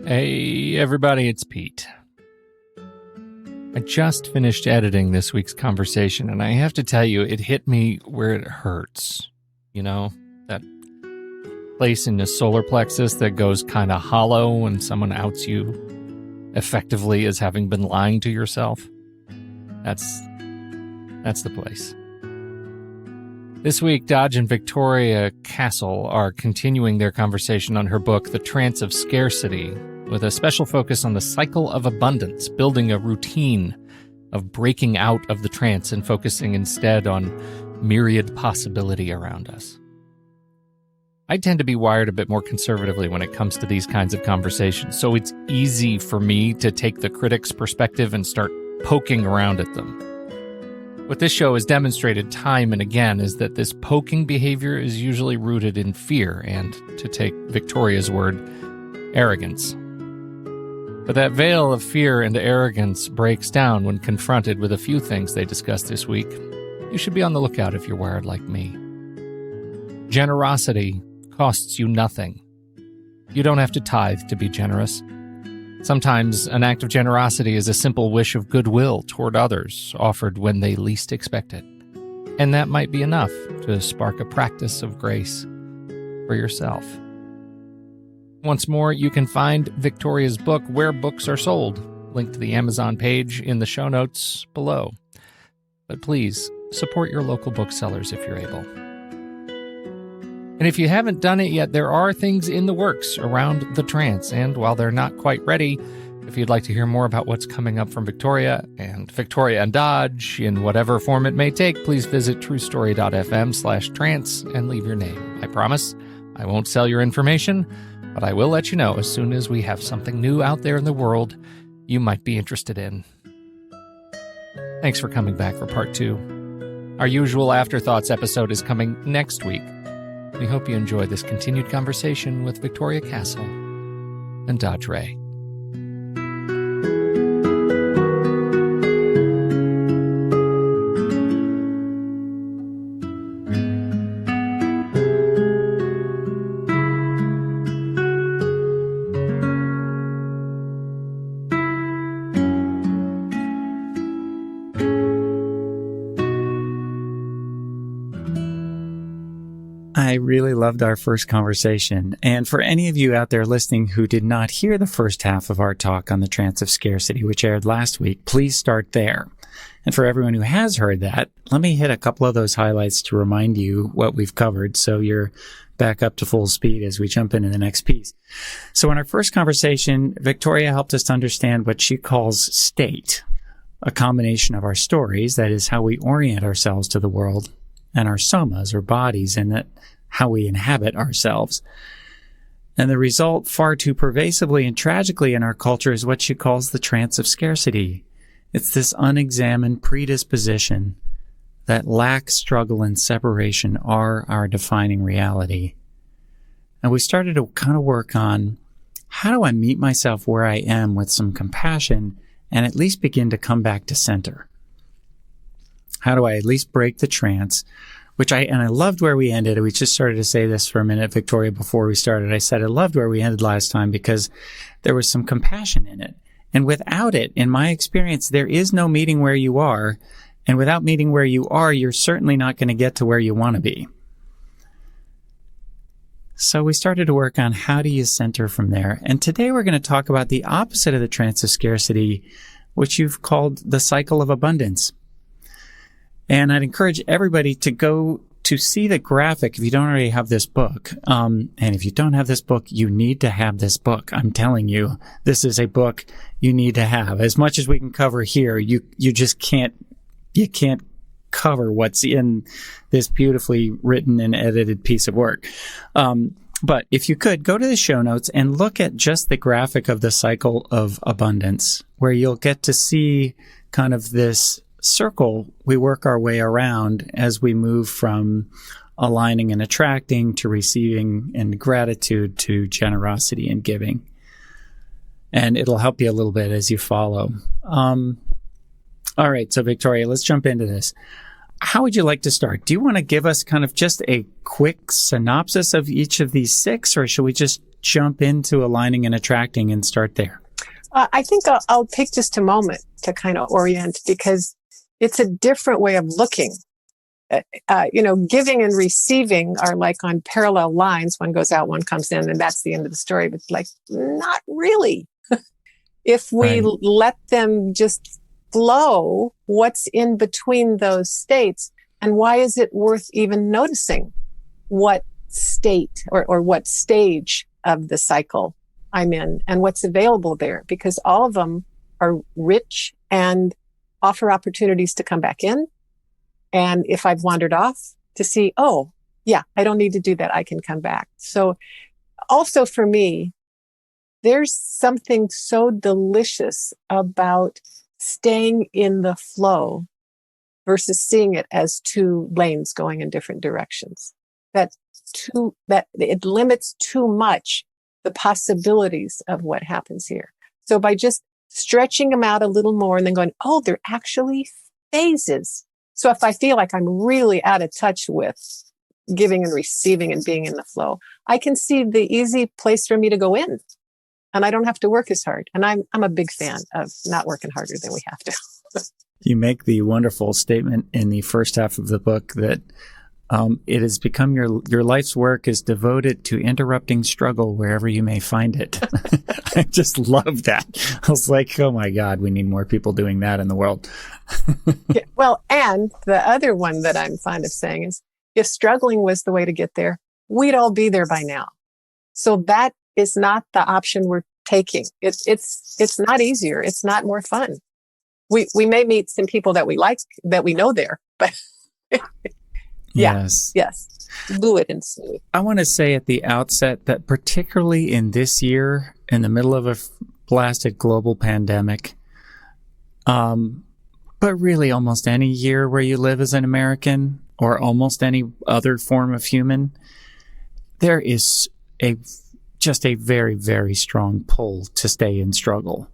Hey everybody, it's Pete. I just finished editing this week's conversation, and I have to tell you, it hit me where it hurts. You know, that place in the solar plexus that goes kind of hollow when someone outs you effectively as having been lying to yourself. That's the place. This week, Dodge and Victoria Castle are continuing their conversation on her book, The Trance of Scarcity, with a special focus on the cycle of abundance, building a routine of breaking out of the trance and focusing instead on myriad possibility around us. I tend to be wired a bit more conservatively when it comes to these kinds of conversations, so it's easy for me to take the critic's perspective and start poking around at them. What this show has demonstrated time and again is that this poking behavior is usually rooted in fear and, to take Victoria's word, arrogance. But that veil of fear and arrogance breaks down when confronted with a few things they discussed this week. You should be on the lookout if you're wired like me. Generosity costs you nothing. You don't have to tithe to be generous. Sometimes an act of generosity is a simple wish of goodwill toward others, offered when they least expect it. And that might be enough to spark a practice of grace for yourself. Once more, you can find Victoria's book where books are sold, linked to the Amazon page in the show notes below. But please, support your local booksellers if you're able. And if you haven't done it yet, there are things in the works around the trance, and while they're not quite ready, if you'd like to hear more about what's coming up from Victoria and Dodge in whatever form it may take, please visit truestory.fm/trance and leave your name. I promise I won't sell your information, but I will let you know as soon as we have something new out there in the world you might be interested in. Thanks for coming back for part 2. Our usual Afterthoughts episode is coming next week. We hope you enjoy this continued conversation with Victoria Castle and Dodge Ray. I really loved our first conversation, and for any of you out there listening who did not hear the first half of our talk on the Trance of Scarcity, which aired last week, please start there. And for everyone who has heard that, let me hit a couple of those highlights to remind you what we've covered so you're back up to full speed as we jump into the next piece. So in our first conversation, Victoria helped us to understand what she calls state, a combination of our stories, that is how we orient ourselves to the world, and our somas, or bodies, and that how we inhabit ourselves. And the result, far too pervasively and tragically in our culture, is what she calls the trance of scarcity. It's this unexamined predisposition that lack, struggle, and separation are our defining reality. And we started to kind of work on, how do I meet myself where I am with some compassion and at least begin to come back to center? How do I at least break the trance? I loved where we ended. We just started to say this for a minute, Victoria, before we started. I said I loved where we ended last time because there was some compassion in it. And without it, in my experience, there is no meeting where you are. And without meeting where you are, you're certainly not going to get to where you want to be. So we started to work on how do you center from there. And today we're going to talk about the opposite of the trance of scarcity, which you've called the cycle of abundance. And I'd encourage everybody to go to see the graphic if you don't already have this book. And if you don't have this book, you need to have this book. I'm telling you, this is a book you need to have. As much as we can cover here, you just can't cover what's in this beautifully written and edited piece of work. But if you could, go to the show notes and look at just the graphic of the cycle of abundance, where you'll get to see kind of this circle we work our way around as we move from aligning and attracting to receiving and gratitude to generosity and giving. And it'll help you a little bit as you follow. All right, so Victoria, let's jump into this. How would you like to start? Do you want to give us kind of just a quick synopsis of each of these 6, or should we just jump into aligning and attracting and start there? I think I'll take just a moment to kind of orient, because it's a different way of looking. Giving and receiving are like on parallel lines. One goes out, one comes in, and that's the end of the story. But like, not really. If we let them just flow, what's in between those states, and why is it worth even noticing what state or what stage of the cycle I'm in and what's available there? Because all of them are rich and offer opportunities to come back in. And if I've wandered off, to see, oh, yeah, I don't need to do that. I can come back. So also for me, there's something so delicious about staying in the flow versus seeing it as two lanes going in different directions. That it limits too much the possibilities of what happens here. So by just stretching them out a little more and then going, oh, they're actually phases. So if I feel like I'm really out of touch with giving and receiving and being in the flow, I can see the easy place for me to go in, and I don't have to work as hard. And I'm a big fan of not working harder than we have to. You make the wonderful statement in the first half of the book that it has become your life's work is devoted to interrupting struggle wherever you may find it. I just love that. I was like, oh my God, we need more people doing that in the world. Yeah, well, and the other one that I'm fond of saying is, if struggling was the way to get there, we'd all be there by now. So that is not the option we're taking. It's not easier. It's not more fun. We may meet some people that we like, that we know there, but yes, fluid and smooth. I want to say at the outset that particularly in this year, in the middle of a blasted global pandemic, but really almost any year where you live as an American or almost any other form of human, there is just a very, very strong pull to stay in struggle.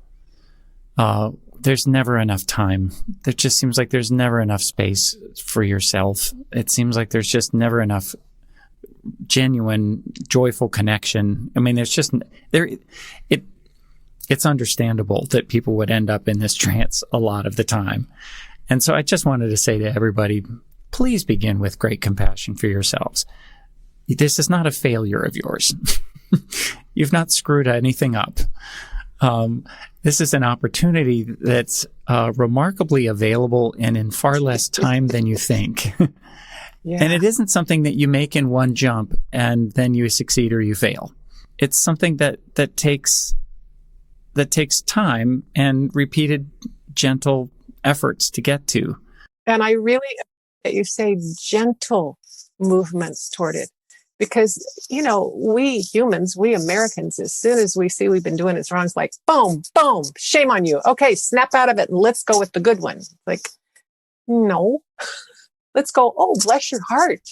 There's never enough time. There just seems like there's never enough space for yourself. It seems like there's just never enough genuine, joyful connection. I mean, it's understandable that people would end up in this trance a lot of the time. And so I just wanted to say to everybody, please begin with great compassion for yourselves. This is not a failure of yours. You've not screwed anything up. This is an opportunity that's remarkably available and in far less time than you think. Yeah. And it isn't something that you make in one jump and then you succeed or you fail. It's something that takes time and repeated gentle efforts to get to. And I really, that you say gentle movements toward it. Because, we humans, we Americans, as soon as we see we've been doing it wrong, it's like, boom, boom, shame on you. Okay, snap out of it and let's go with the good one. Like, no, let's go, oh, bless your heart.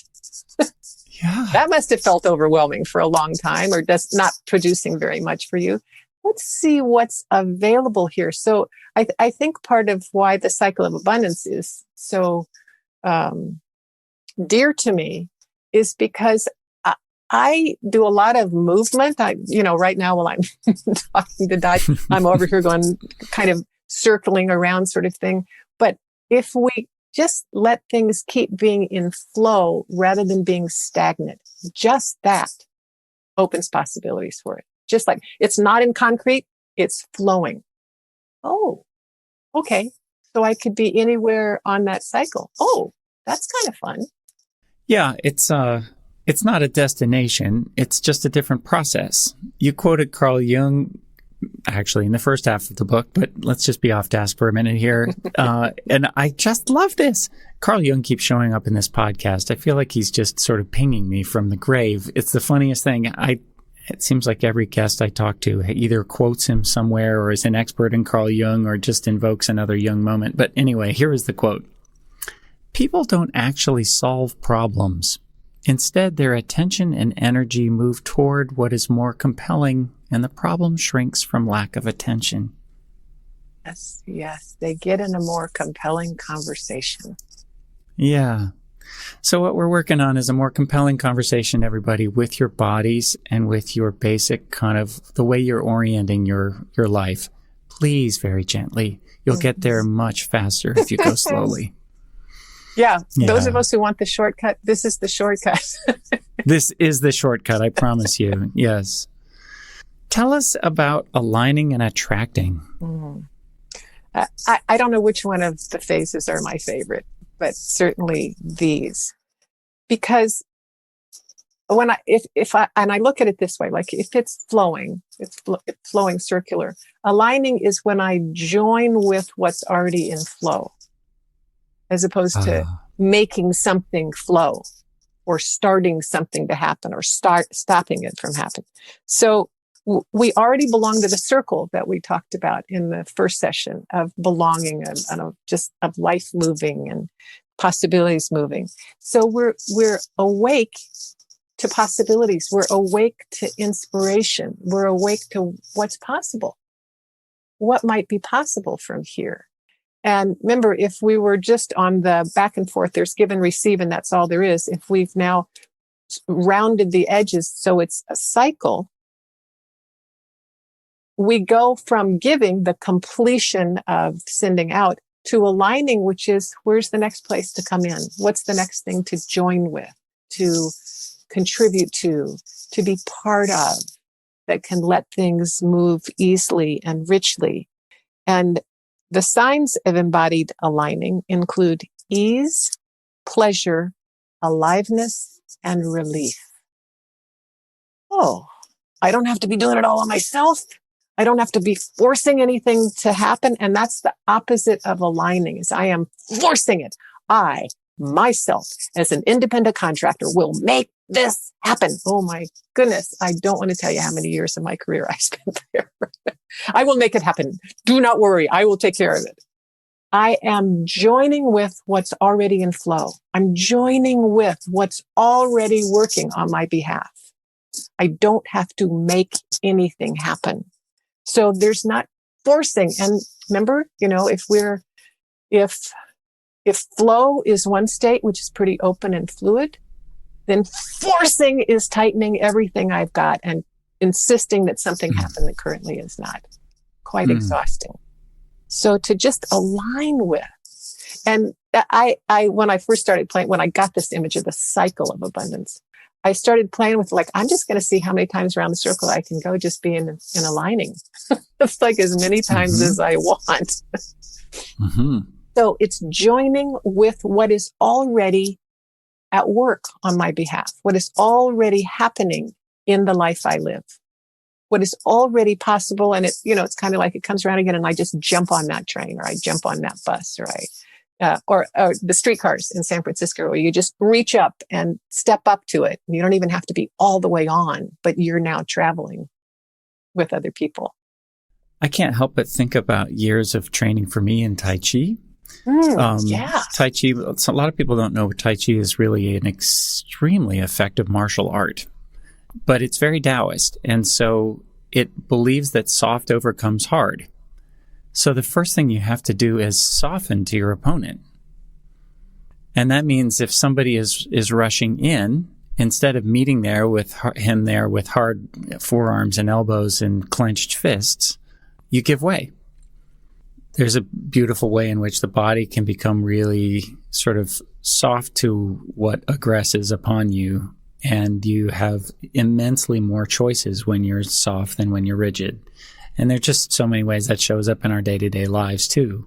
Yeah. That must have felt overwhelming for a long time, or just not producing very much for you. Let's see what's available here. So I think part of why the cycle of abundance is so dear to me is because I do a lot of movement. Right now while I'm talking to Dot, I'm over here going kind of circling around sort of thing. But if we just let things keep being in flow rather than being stagnant, just that opens possibilities for it. Just like it's not in concrete, it's flowing. Oh, okay. So I could be anywhere on that cycle. Oh, that's kind of fun. Yeah, it's not a destination. It's just a different process. You quoted Carl Jung, actually, in the first half of the book, but let's just be off task for a minute here. And I just love this. Carl Jung keeps showing up in this podcast. I feel like he's just sort of pinging me from the grave. It's the funniest thing. It seems like every guest I talk to either quotes him somewhere or is an expert in Carl Jung or just invokes another Jung moment. But anyway, here is the quote. People don't actually solve problems. Instead, their attention and energy move toward what is more compelling, and the problem shrinks from lack of attention. Yes. They get in a more compelling conversation. Yeah. So what we're working on is a more compelling conversation, everybody, with your bodies and with your basic kind of the way you're orienting your life. Please, very gently. You'll get there much faster if you go slowly. Yeah. Those of us who want the shortcut, this is the shortcut. This is the shortcut, I promise you. Yes. Tell us about aligning and attracting. I don't know which one of the phases are my favorite, but certainly these, because when I look at it this way, like if it's flowing, it's flowing circular. Aligning is when I join with what's already in flow, as opposed to making something flow or starting something to happen or stopping it from happening. So we already belong to the circle that we talked about in the first session of belonging and of just of life moving and possibilities moving. So we're awake to possibilities. We're awake to inspiration. We're awake to what's possible. What might be possible from here? And remember, if we were just on the back and forth, there's give and receive, and that's all there is. If we've now rounded the edges so it's a cycle, we go from giving, the completion of sending out, to aligning, which is where's the next place to come in? What's the next thing to join with, to contribute to be part of, that can let things move easily and richly. And the signs of embodied aligning include ease, pleasure, aliveness, and relief. Oh, I don't have to be doing it all on myself. I don't have to be forcing anything to happen. And that's the opposite of aligning, is I am forcing it. I, myself, as an independent contractor, will make this happen. Oh my goodness. I don't want to tell you how many years of my career I spent there. I will make it happen. Do not worry. I will take care of it. I am joining with what's already in flow. I'm joining with what's already working on my behalf. I don't have to make anything happen. So there's not forcing. And remember, if flow is one state, which is pretty open and fluid, then forcing is tightening everything I've got and insisting that something happen that currently is not. Quite exhausting. So to just align with, and I when I first started playing, when I got this image of the cycle of abundance, I started playing with I'm just going to see how many times around the circle I can go just being in aligning. It's like as many times as I want. So it's joining with what is already at work on my behalf, what is already happening in the life I live, what is already possible. And it's kind of like it comes around again and I just jump on that train or I jump on that bus or the streetcars in San Francisco where you just reach up and step up to it. You don't even have to be all the way on, but you're now traveling with other people. I can't help but think about years of training for me in Tai Chi. Tai Chi, a lot of people don't know Tai Chi is really an extremely effective martial art, but it's very Taoist. And so it believes that soft overcomes hard. So the first thing you have to do is soften to your opponent. And that means if somebody is rushing in, instead of meeting him there with hard forearms and elbows and clenched fists, you give way. There's a beautiful way in which the body can become really sort of soft to what aggresses upon you. And you have immensely more choices when you're soft than when you're rigid. And there are just so many ways that shows up in our day-to-day lives too.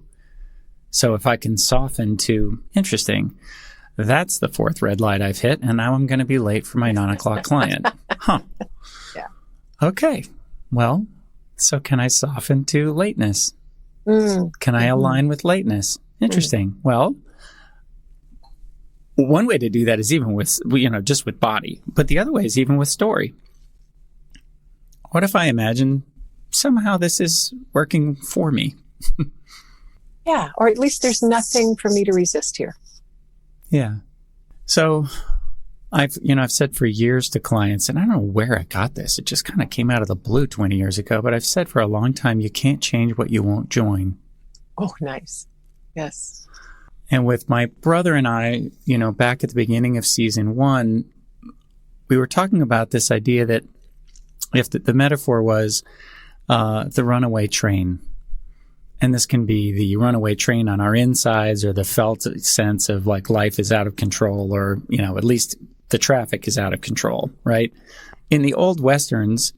So if I can soften to, interesting, that's the fourth red light I've hit, and now I'm going to be late for my 9:00 client. Yeah. Okay. Well, so can I soften to lateness? Can I align with lateness? Interesting. Well, one way to do that is even with, just with body. But the other way is even with story. What if I imagine somehow this is working for me? Yeah, or at least there's nothing for me to resist here. Yeah. So I've said for years to clients, and I don't know where I got this. It just kind of came out of the blue 20 years ago, but I've said for a long time, you can't change what you won't join. Oh, nice. Yes. And with my brother and I, back at the beginning of season 1, we were talking about this idea that if the metaphor was the runaway train, and this can be the runaway train on our insides or the felt sense of like life is out of control, or, at least the traffic is out of control, right? In the old Westerns,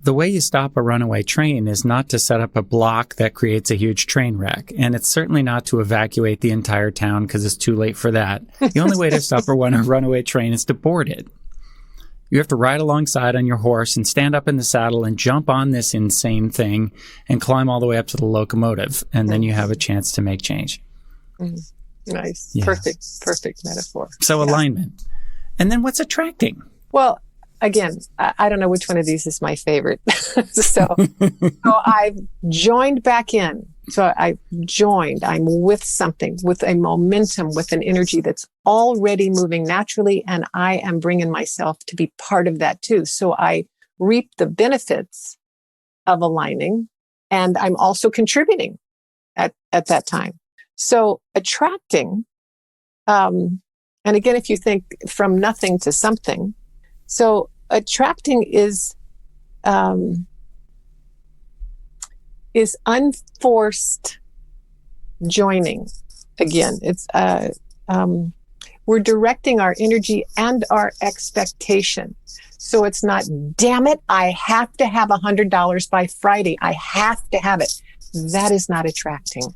the way you stop a runaway train is not to set up a block that creates a huge train wreck. And it's certainly not to evacuate the entire town because it's too late for that. The only way to stop a runaway train is to board it. You have to ride alongside on your horse and stand up in the saddle and jump on this insane thing and climb all the way up to the locomotive. And then you have a chance to make change. Nice. Yeah. Perfect metaphor. So alignment. And then what's attracting? Well, again, I don't know which one of these is my favorite. So I've joined back in. So I'm with something, with a momentum, with an energy that's already moving naturally. And I am bringing myself to be part of that too. So I reap the benefits of aligning, and I'm also contributing at that time. So attracting, and again, if you think from nothing to something, so attracting is unforced joining. Again, it's we're directing our energy and our expectation. So it's not, damn it, I have to have $100 by Friday. I have to have it. That is not attracting.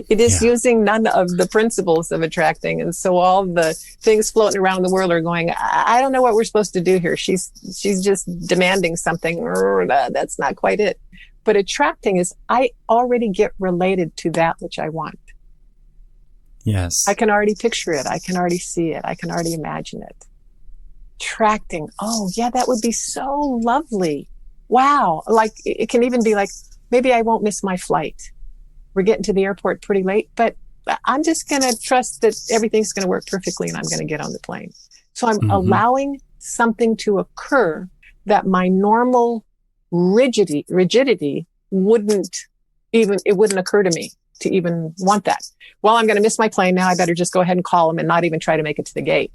It is using none of the principles of attracting. And so all the things floating around the world are going, I don't know what we're supposed to do here. She's just demanding something. That's not quite it. But attracting is, I already get related to that which I want. Yes. I can already picture it. I can already see it. I can already imagine it. Attracting. Oh, yeah, that would be so lovely. Wow. Like, it can even be like, maybe I won't miss my flight. We're getting to the airport pretty late, but I'm just going to trust that everything's going to work perfectly and I'm going to get on the plane. So I'm allowing something to occur that my normal rigidity wouldn't occur to me to even want that. Well, I'm going to miss my plane now. I better just go ahead and call them and not even try to make it to the gate.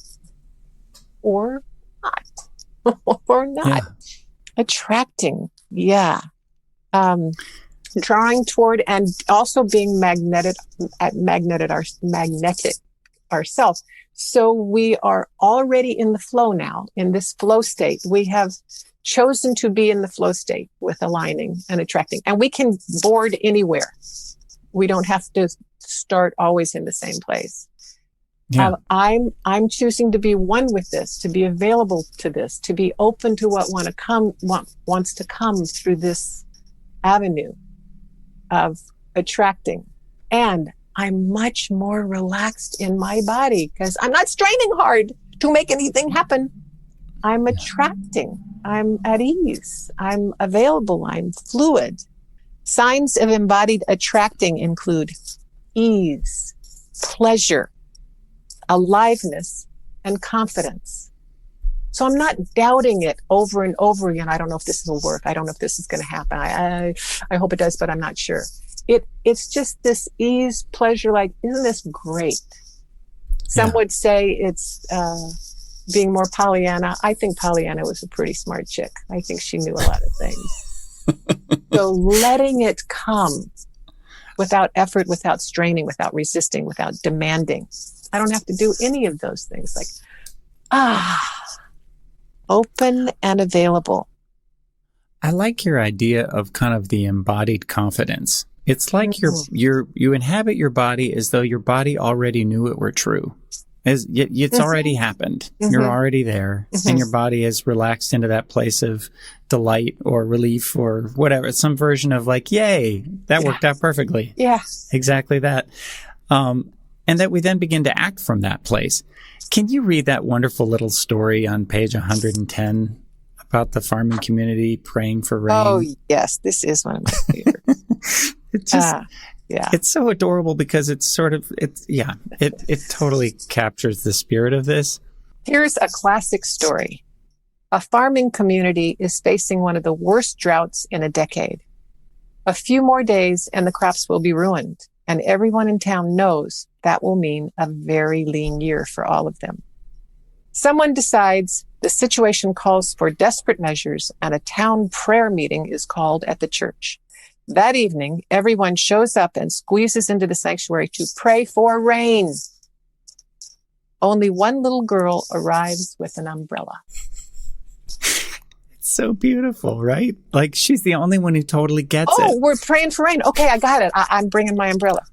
Or not. Or not. Yeah. Attracting. Yeah. Drawing toward and also being magnetic ourselves. So we are already in the flow now, in this flow state. We have chosen to be in the flow state with aligning and attracting. And we can board anywhere. We don't have to start always in the same place. Yeah. I'm choosing to be one with this, to be available to this, to be open to what wants to come through this avenue of attracting. And I'm much more relaxed in my body because I'm not straining hard to make anything happen. I'm attracting. I'm at ease. I'm available. I'm fluid. Signs of embodied attracting include ease, pleasure, aliveness, and confidence. So I'm not doubting it over and over again. I don't know if this will work. I don't know if this is going to happen. I hope it does, but I'm not sure. It's just this ease, pleasure, like, isn't this great? Some would say it's being more Pollyanna. I think Pollyanna was a pretty smart chick. I think she knew a lot of things. So letting it come without effort, without straining, without resisting, without demanding. I don't have to do any of those things. Like, open and available. I like your idea of kind of the embodied confidence. It's like you inhabit your body as though your body already knew it were true. It's already happened. You're already there, and your body is relaxed into that place of delight or relief or whatever. Some version of like, yay, that worked out perfectly. Yeah. Exactly that. And that we then begin to act from that place. Can you read that wonderful little story on page 110 about the farming community praying for rain? Oh, yes. This is one of my favorites. It's just, it's so adorable because it totally captures the spirit of this. Here's a classic story. A farming community is facing one of the worst droughts in a decade. A few more days and the crops will be ruined. And everyone in town knows that will mean a very lean year for all of them. Someone decides the situation calls for desperate measures, and a town prayer meeting is called at the church. That evening, everyone shows up and squeezes into the sanctuary to pray for rain. Only one little girl arrives with an umbrella. It's so beautiful, right? Like, she's the only one who totally gets it. Oh, we're praying for rain. Okay, I got it. I'm bringing my umbrella.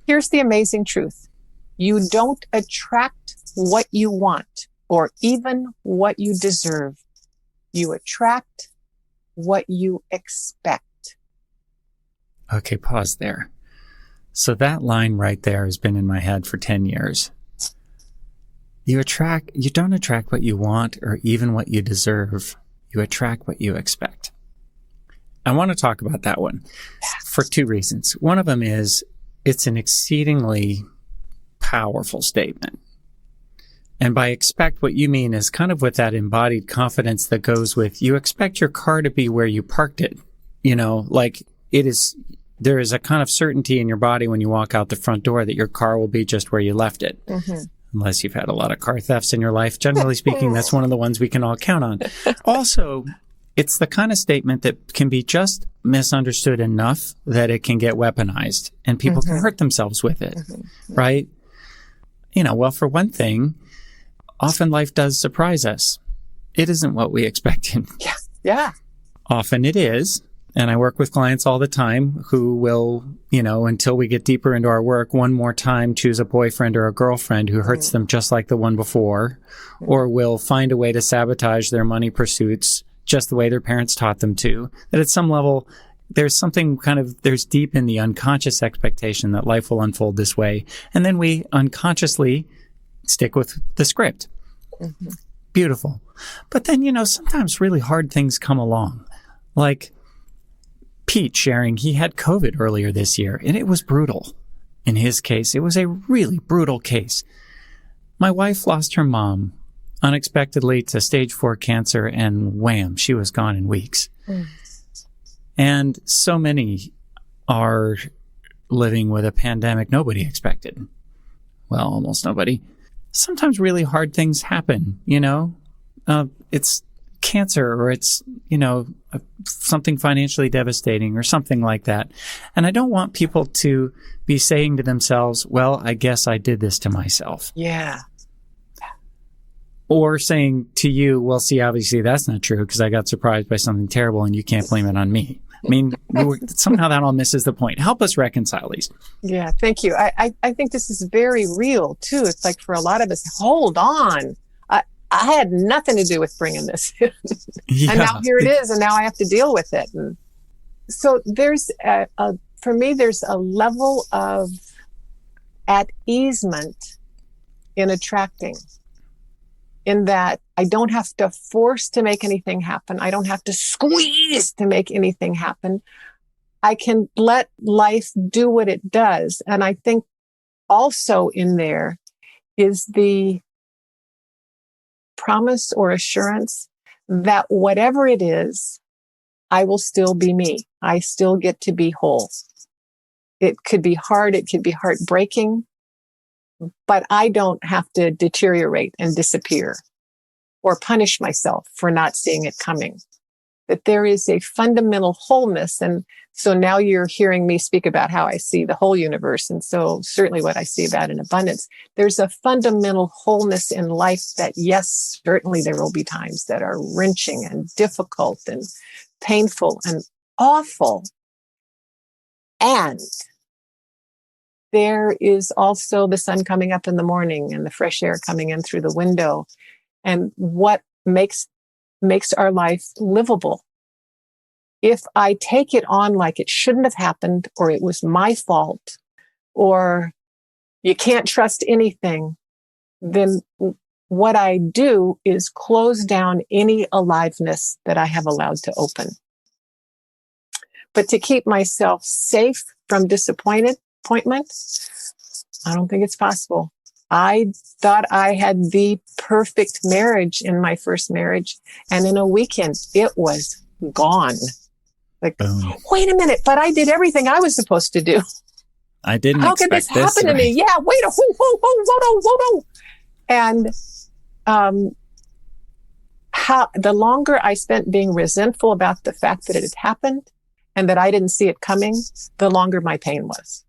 Here's the amazing truth. You don't attract what you want or even what you deserve. You attract what you expect. Okay, pause there. So that line right there has been in my head for 10 years. You don't attract what you want or even what you deserve. You attract what you expect. I want to talk about that one for two reasons. One of them is it's an exceedingly powerful statement. And by expect, what you mean is kind of with that embodied confidence that goes with, you expect your car to be where you parked it. Like there is a kind of certainty in your body when you walk out the front door that your car will be just where you left it. Mm-hmm. Unless you've had a lot of car thefts in your life. Generally speaking, that's one of the ones we can all count on. Also, it's the kind of statement that can be just misunderstood enough that it can get weaponized and people can hurt themselves with it, right? Well, for one thing, often life does surprise us. It isn't what we expected. Yeah. Often it is. And I work with clients all the time who will, until we get deeper into our work, one more time choose a boyfriend or a girlfriend who hurts them just like the one before, or will find a way to sabotage their money pursuits just the way their parents taught them to. That at some level, there's deep in the unconscious expectation that life will unfold this way. And then we unconsciously stick with the script. Mm-hmm. Beautiful. But then, sometimes really hard things come along. Like Pete sharing he had COVID earlier this year, and it was brutal. In his case, it was a really brutal case. My wife lost her mom unexpectedly to stage 4 cancer, and wham, she was gone in weeks. And so many are living with a pandemic nobody expected. Well, almost nobody. Sometimes really hard things happen, it's cancer or it's, something financially devastating or something like that. And I don't want people to be saying to themselves, well, I guess I did this to myself. Yeah. Or saying to you, well, see, obviously that's not true because I got surprised by something terrible and you can't blame it on me. I mean, somehow that all misses the point. Help us reconcile these. Yeah, thank you. I think this is very real too. It's like for a lot of us, hold on. I had nothing to do with bringing this in. Yeah. And now here it is, and now I have to deal with it. And so there's for me, there's a level of at easement in attracting, in that I don't have to force to make anything happen. I don't have to squeeze to make anything happen. I can let life do what it does. And I think also in there is the promise or assurance that whatever it is, I will still be me. I still get to be whole. It could be hard. It could be heartbreaking, but I don't have to deteriorate and disappear or punish myself for not seeing it coming. That there is a fundamental wholeness. And so now you're hearing me speak about how I see the whole universe. And so certainly what I see about in abundance, there's a fundamental wholeness in life that, yes, certainly there will be times that are wrenching and difficult and painful and awful. And there is also the sun coming up in the morning and the fresh air coming in through the window. And what makes our life livable. If I take it on like it shouldn't have happened, or it was my fault, or you can't trust anything, then what I do is close down any aliveness that I have allowed to open. But to keep myself safe from disappointment, I don't think it's possible. I thought I had the perfect marriage in my first marriage, and in a weekend, it was gone. Like, wait a minute, but I did everything I was supposed to do. I didn't How could this expect happen to me? Yeah, wait a whoa. And how the longer I spent being resentful about the fact that it had happened and that I didn't see it coming, the longer my pain was.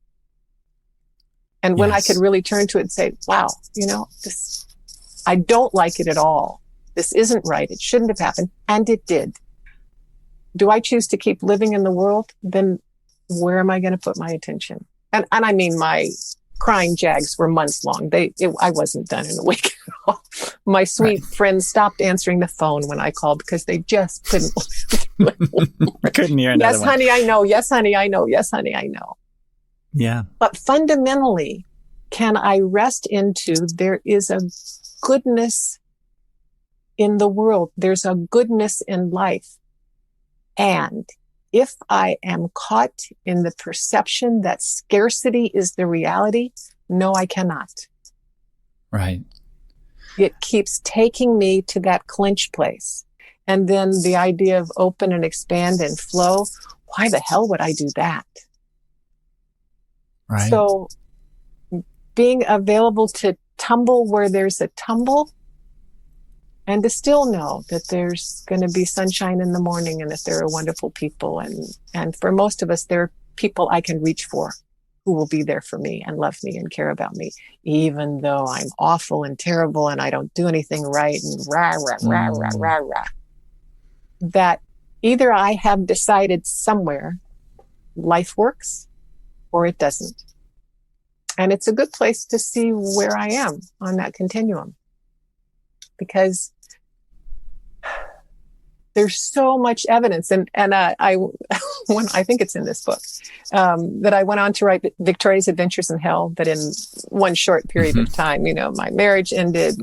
And when I could really turn to it and say, wow, this, I don't like it at all. This isn't right. It shouldn't have happened. And it did. Do I choose to keep living in the world? Then where am I going to put my attention? And I mean, my crying jags were months long. I wasn't done in a week at all. My sweet friends stopped answering the phone when I called because they just couldn't. Couldn't hear another Yes, one. honey, I know. Yes, honey, I know. Yes, honey, I know. Yeah. But fundamentally, can I rest into there is a goodness in the world. There's a goodness in life. And if I am caught in the perception that scarcity is the reality, no, I cannot. Right. It keeps taking me to that clinch place. And then the idea of open and expand and flow, why the hell would I do that? Right. So being available to tumble where there's a tumble, and to still know that there's going to be sunshine in the morning and that there are wonderful people. And for most of us, there are people I can reach for who will be there for me and love me and care about me, even though I'm awful and terrible and I don't do anything right and rah. That either I have decided somewhere life works or it doesn't. And it's a good place to see where I am on that continuum, because there's so much evidence. And I think it's in this book, that I went on to write Victoria's Adventures in Hell, that in one short period of time, my marriage ended,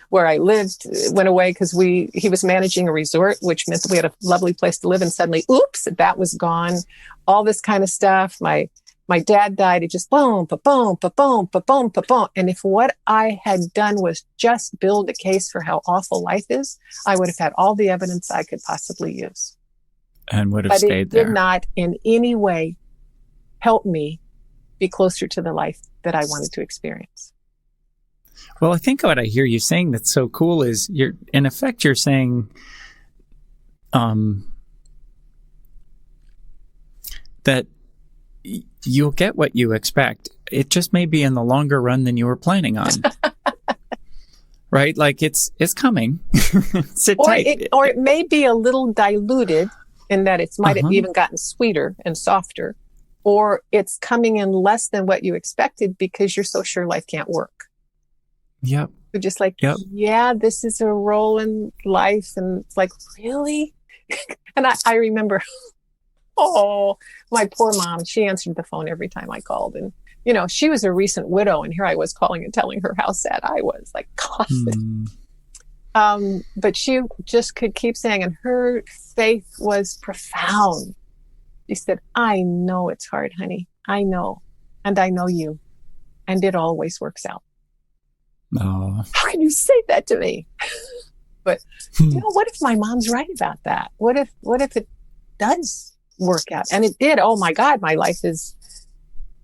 where I lived went away because he was managing a resort, which meant that we had a lovely place to live. And suddenly, oops, that was gone. All this kind of stuff. My dad died. It just boom, ba-boom, ba-boom, ba-boom, ba-boom. And if what I had done was just build a case for how awful life is, I would have had all the evidence I could possibly use. And would have stayed there. But it did there. not in any way help me be closer to the life that I wanted to experience. Well, I think what I hear you saying that's so cool is you're saying, that you'll get what you expect. It just may be in the longer run than you were planning on. Right? Like it's coming. Sit tight. Or it may be a little diluted in that it might have even gotten sweeter and softer, or it's coming in less than what you expected because you're so sure life can't work. Yep. You're just like, yeah, this is a role in life. And it's like, really? And I remember, my poor mom, she answered the phone every time I called. And, she was a recent widow. And here I was calling and telling her how sad I was. Like, God. But she just could keep saying, and her faith was profound. She said, I know it's hard, honey. I know. And I know you. And it always works out. Oh. How can you say that to me? But, what if my mom's right about that? What if it does work out? And it did. Oh my God, my life is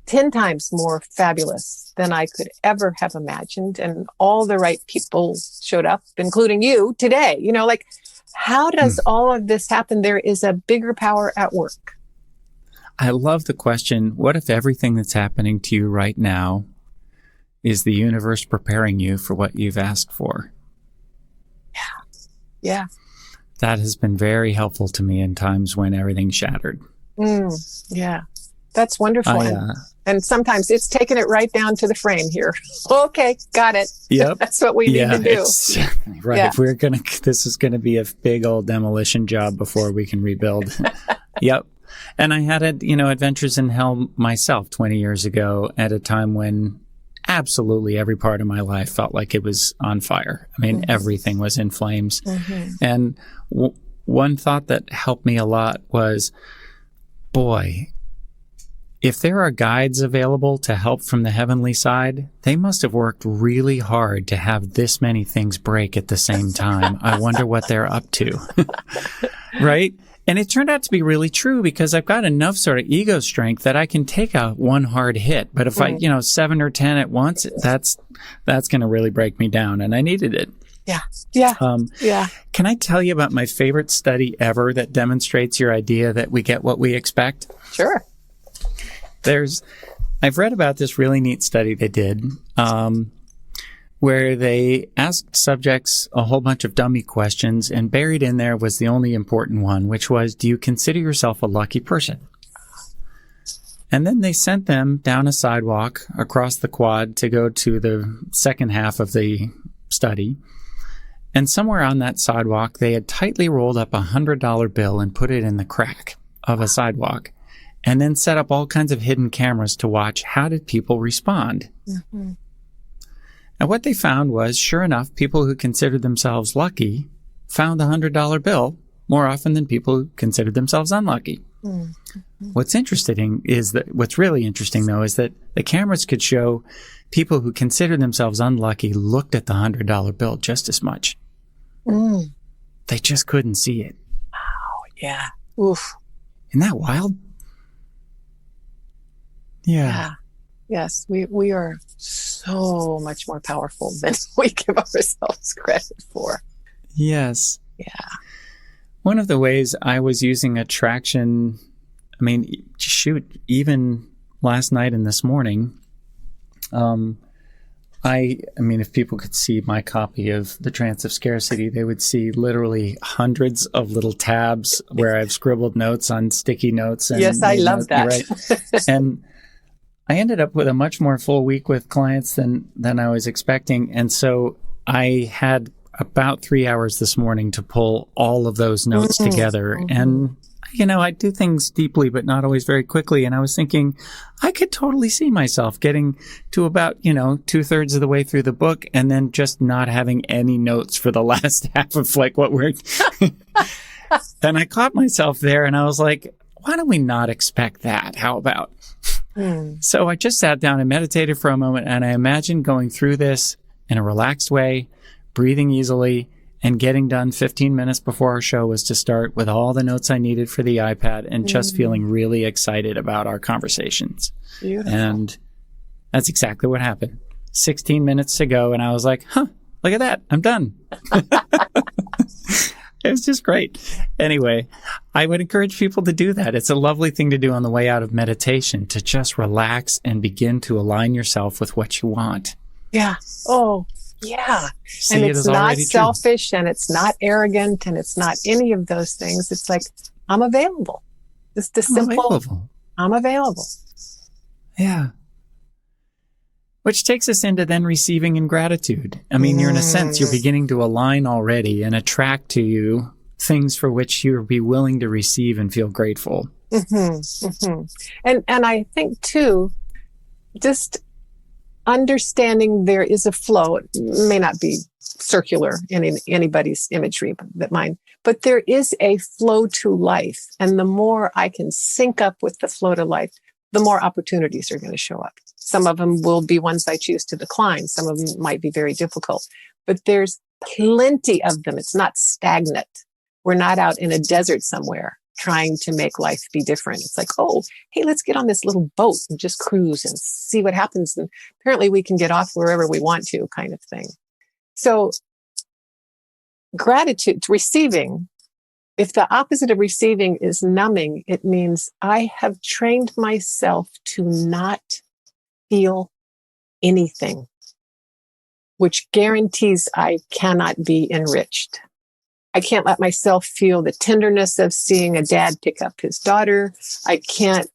10 times more fabulous than I could ever have imagined. And all the right people showed up, including you today. How does all of this happen? There is a bigger power at work. I love the question, what if everything that's happening to you right now is the universe preparing you for what you've asked for? Yeah. That has been very helpful to me in times when everything shattered. Yeah. That's wonderful. And sometimes it's taking it right down to the frame here. Okay, got it. Yep. That's what we need to do. Right. Yeah. If this is going to be a big old demolition job before we can rebuild. Yep. And I had Adventures in Hell myself 20 years ago at a time when absolutely every part of my life felt like it was on fire. I mean, everything was in flames. And one thought that helped me a lot was, boy, if there are guides available to help from the heavenly side, they must have worked really hard to have this many things break at the same time. I wonder what they're up to. Right? And it turned out to be really true because I've got enough sort of ego strength that I can take a one hard hit. But if I, 7 or 10 at once, that's going to really break me down. And I needed it. Yeah. Yeah. Yeah. Can I tell you about my favorite study ever that demonstrates your idea that we get what we expect? Sure. I've read about this really neat study they did, where they asked subjects a whole bunch of dummy questions, and buried in there was the only important one, which was, do you consider yourself a lucky person? And then they sent them down a sidewalk across the quad to go to the second half of the study. And somewhere on that sidewalk, they had tightly rolled up a $100 bill and put it in the crack of a sidewalk, and then set up all kinds of hidden cameras to watch how did people respond. Mm-hmm. And what they found was, sure enough, people who considered themselves lucky found the $100 bill more often than people who considered themselves unlucky. Mm-hmm. What's really interesting, though, is that the cameras could show people who considered themselves unlucky looked at the $100 bill just as much. Mm. They just couldn't see it. Wow. Yeah. Oof. Isn't that wild? Yeah. Yes. We are so much more powerful than we give ourselves credit for. Yes. Yeah. One of the ways I was using attraction, even last night and this morning, if people could see my copy of The Trance of Scarcity, they would see literally hundreds of little tabs where I've scribbled notes on sticky notes. And yes, I love that. Right. And I ended up with a much more full week with clients than I was expecting. And so I had about 3 hours this morning to pull all of those notes together. And, I do things deeply, but not always very quickly. And I was thinking, I could totally see myself getting to about, 2/3 of the way through the book and then just not having any notes for the last half of what we're... And I caught myself there and I was like, why don't we not expect that? How about? So I just sat down and meditated for a moment, and I imagined going through this in a relaxed way, breathing easily, and getting done 15 minutes before our show was to start with all the notes I needed for the iPad and just feeling really excited about our conversations. Beautiful. And that's exactly what happened. 16 minutes to go, and I was like, look at that. I'm done. It was just great. Anyway, I would encourage people to do that. It's a lovely thing to do on the way out of meditation, to just relax and begin to align yourself with what you want. Yeah. Oh, yeah. See, and it it's is not already selfish, true. And it's not arrogant, and it's not any of those things. It's like, I'm available. Just a simple, I'm available. Yeah. Which takes us into then receiving in gratitude. You're in a sense, you're beginning to align already and attract to you things for which you'll be willing to receive and feel grateful. Mm-hmm, mm-hmm. And I think too, just understanding there is a flow. It may not be circular in anybody's imagery but mine, but there is a flow to life. And the more I can sync up with the flow to life, the more opportunities are going to show up. Some of them will be ones I choose to decline. Some of them might be very difficult, but there's plenty of them. It's not stagnant. We're not out in a desert somewhere trying to make life be different. It's like, oh, hey, let's get on this little boat and just cruise and see what happens. And apparently we can get off wherever we want to, kind of thing. So gratitude, receiving, if the opposite of receiving is numbing, it means I have trained myself to not feel anything, which guarantees I cannot be enriched. I can't let myself feel the tenderness of seeing a dad pick up his daughter. I can't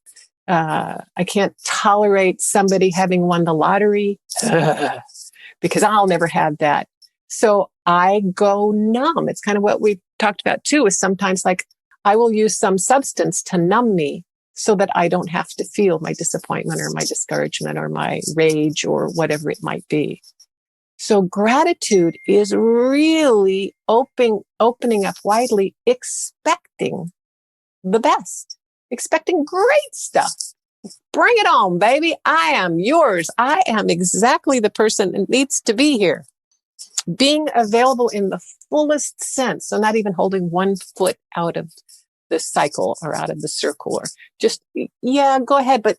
tolerate somebody having won the lottery because I'll never have that. So I go numb. It's kind of what we talked about too, is sometimes like I will use some substance to numb me so that I don't have to feel my disappointment or my discouragement or my rage or whatever it might be. So gratitude is really opening up widely, expecting the best, expecting great stuff. Bring it on, baby. I am yours. I am exactly the person that needs to be here. Being available in the fullest sense. So not even holding one foot out of the cycle or out of the circle, or just, yeah, go ahead. But,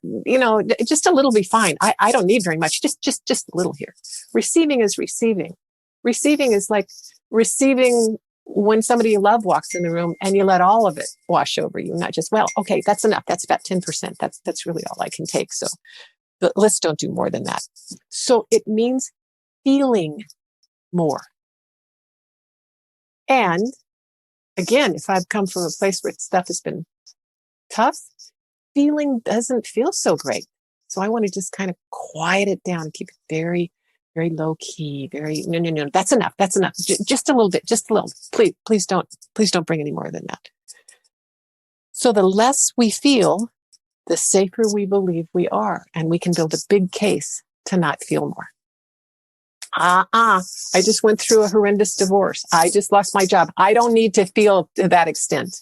just a little be fine. I don't need very much. Just a little here. Receiving is receiving. Receiving is like receiving when somebody you love walks in the room and you let all of it wash over you, not just, well, okay, that's enough. That's about 10%. That's really all I can take. So let's don't do more than that. So it means feeling more. And again, if I've come from a place where stuff has been tough, feeling doesn't feel so great. So I want to just kind of quiet it down, keep it very, very low key, no, that's enough. That's enough. Just a little bit, just a little. Please don't bring any more than that. So the less we feel, the safer we believe we are. And we can build a big case to not feel more. I just went through a horrendous divorce. I just lost my job. I don't need to feel to that extent.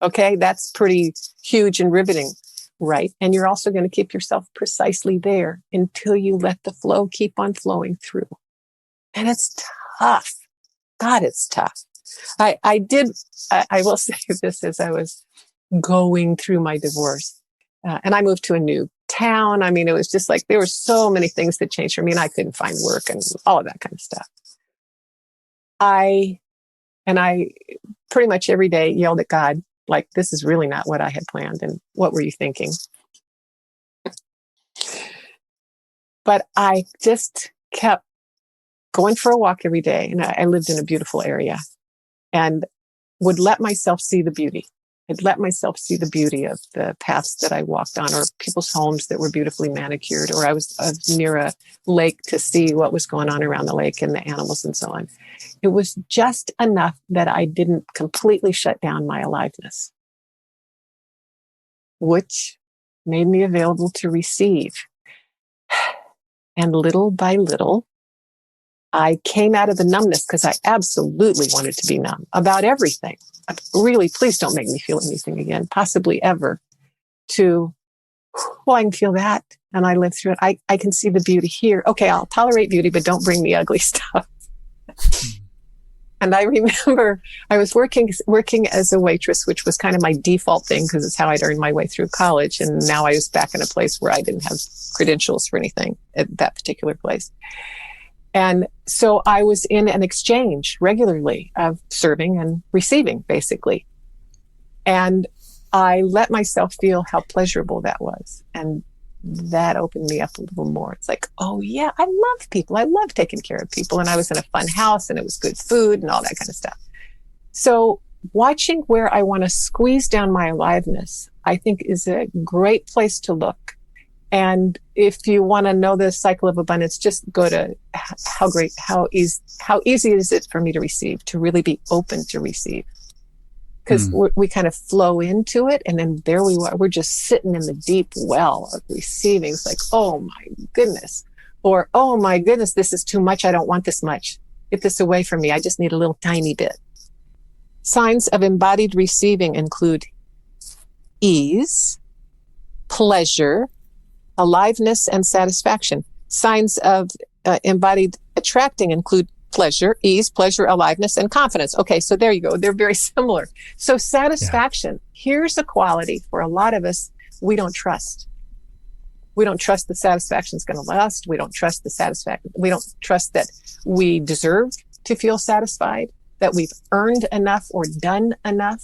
Okay. That's pretty huge and riveting. Right. And you're also going to keep yourself precisely there until you let the flow keep on flowing through. And it's tough. God, it's tough. I will say this as I was going through my divorce, and I moved to a new town. I mean, it was just like, there were so many things that changed for me, and I couldn't find work and all of that kind of stuff. I pretty much every day yelled at God, like, this is really not what I had planned. And what were you thinking? But I just kept going for a walk every day. And I lived in a beautiful area and would let myself see the beauty. I'd let myself see the beauty of the paths that I walked on, or people's homes that were beautifully manicured, or I was near a lake to see what was going on around the lake and the animals and so on. It was just enough that I didn't completely shut down my aliveness, which made me available to receive. And little by little, I came out of the numbness, because I absolutely wanted to be numb about everything. Really, please don't make me feel anything again, possibly ever. I can feel that. And I lived through it. I can see the beauty here. Okay, I'll tolerate beauty, but don't bring me ugly stuff. And I remember I was working as a waitress, which was kind of my default thing, because it's how I'd earned my way through college. And now I was back in a place where I didn't have credentials for anything at that particular place. And so I was in an exchange regularly of serving and receiving, basically. And I let myself feel how pleasurable that was. And that opened me up a little more. It's like, oh yeah, I love people. I love taking care of people. And I was in a fun house and it was good food and all that kind of stuff. So watching where I want to squeeze down my aliveness, I think, is a great place to look. And if you want to know the cycle of abundance, just go to how easy is it for me to receive, to really be open to receive. Because we kind of flow into it, and then there we are. We're just sitting in the deep well of receiving. It's like, oh my goodness. Or, oh my goodness, this is too much. I don't want this much. Get this away from me. I just need a little tiny bit. Signs of embodied receiving include ease, pleasure, aliveness, and satisfaction. Signs of embodied attracting include pleasure, ease, pleasure, aliveness, and confidence. Okay, so there you go. They're very similar. So satisfaction, here's a quality for a lot of us we don't trust. We don't trust that satisfaction is going to last. We don't trust the satisfaction. We don't trust that we deserve to feel satisfied, that we've earned enough or done enough.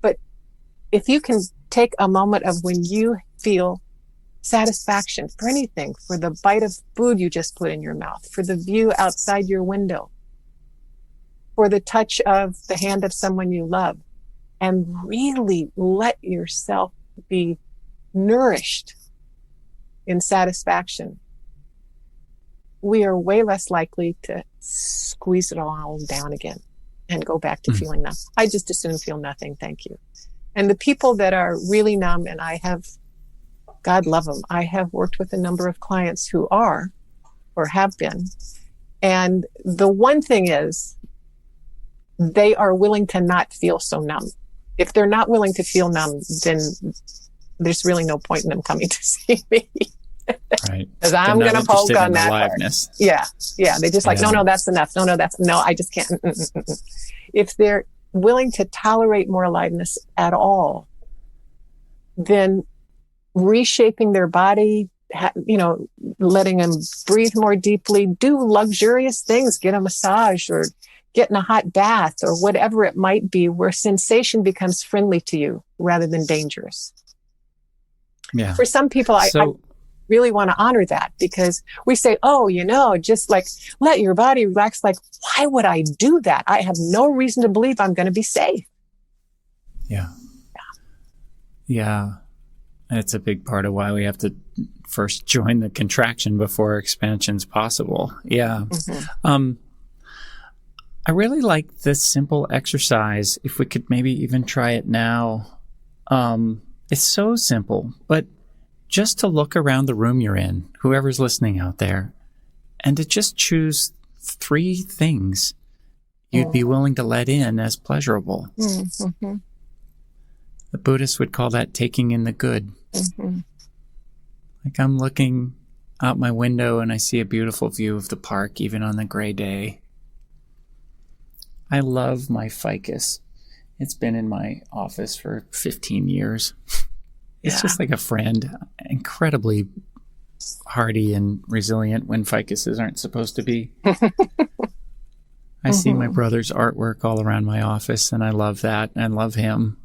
But if you can take a moment of when you feel satisfaction for anything, for the bite of food you just put in your mouth, for the view outside your window, for the touch of the hand of someone you love, and really let yourself be nourished in satisfaction, we are way less likely to squeeze it all down again and go back to feeling numb. I just as soon feel nothing, thank you. And the people that are really numb, and I have, God love them, I have worked with a number of clients who are or have been. And the one thing is, they are willing to not feel so numb. If they're not willing to feel numb, then there's really no point in them coming to see me. Right. Because I'm going to poke on that aliveness. Part. Yeah. They just like, no, that's enough. No, I just can't. If they're willing to tolerate more aliveness at all, then reshaping their body, letting them breathe more deeply, do luxurious things, get a massage or get in a hot bath or whatever it might be, where sensation becomes friendly to you rather than dangerous. Yeah. For some people, I really want to honor that, because we say, just like let your body relax. Like, why would I do that? I have no reason to believe I'm going to be safe. Yeah. It's a big part of why we have to first join the contraction before expansion's possible. Yeah. Mm-hmm. I really like this simple exercise. If we could maybe even try it now. It's so simple, but just to look around the room you're in, whoever's listening out there, and to just choose 3 things you'd be willing to let in as pleasurable. Mm-hmm. The Buddhists would call that taking in the good. Mm-hmm. Like, I'm looking out my window and I see a beautiful view of the park, even on the gray day. I love my ficus. It's been in my office for 15 years. It's just like a friend, incredibly hardy and resilient when ficuses aren't supposed to be. I see my brother's artwork all around my office, and I love that, and I love him.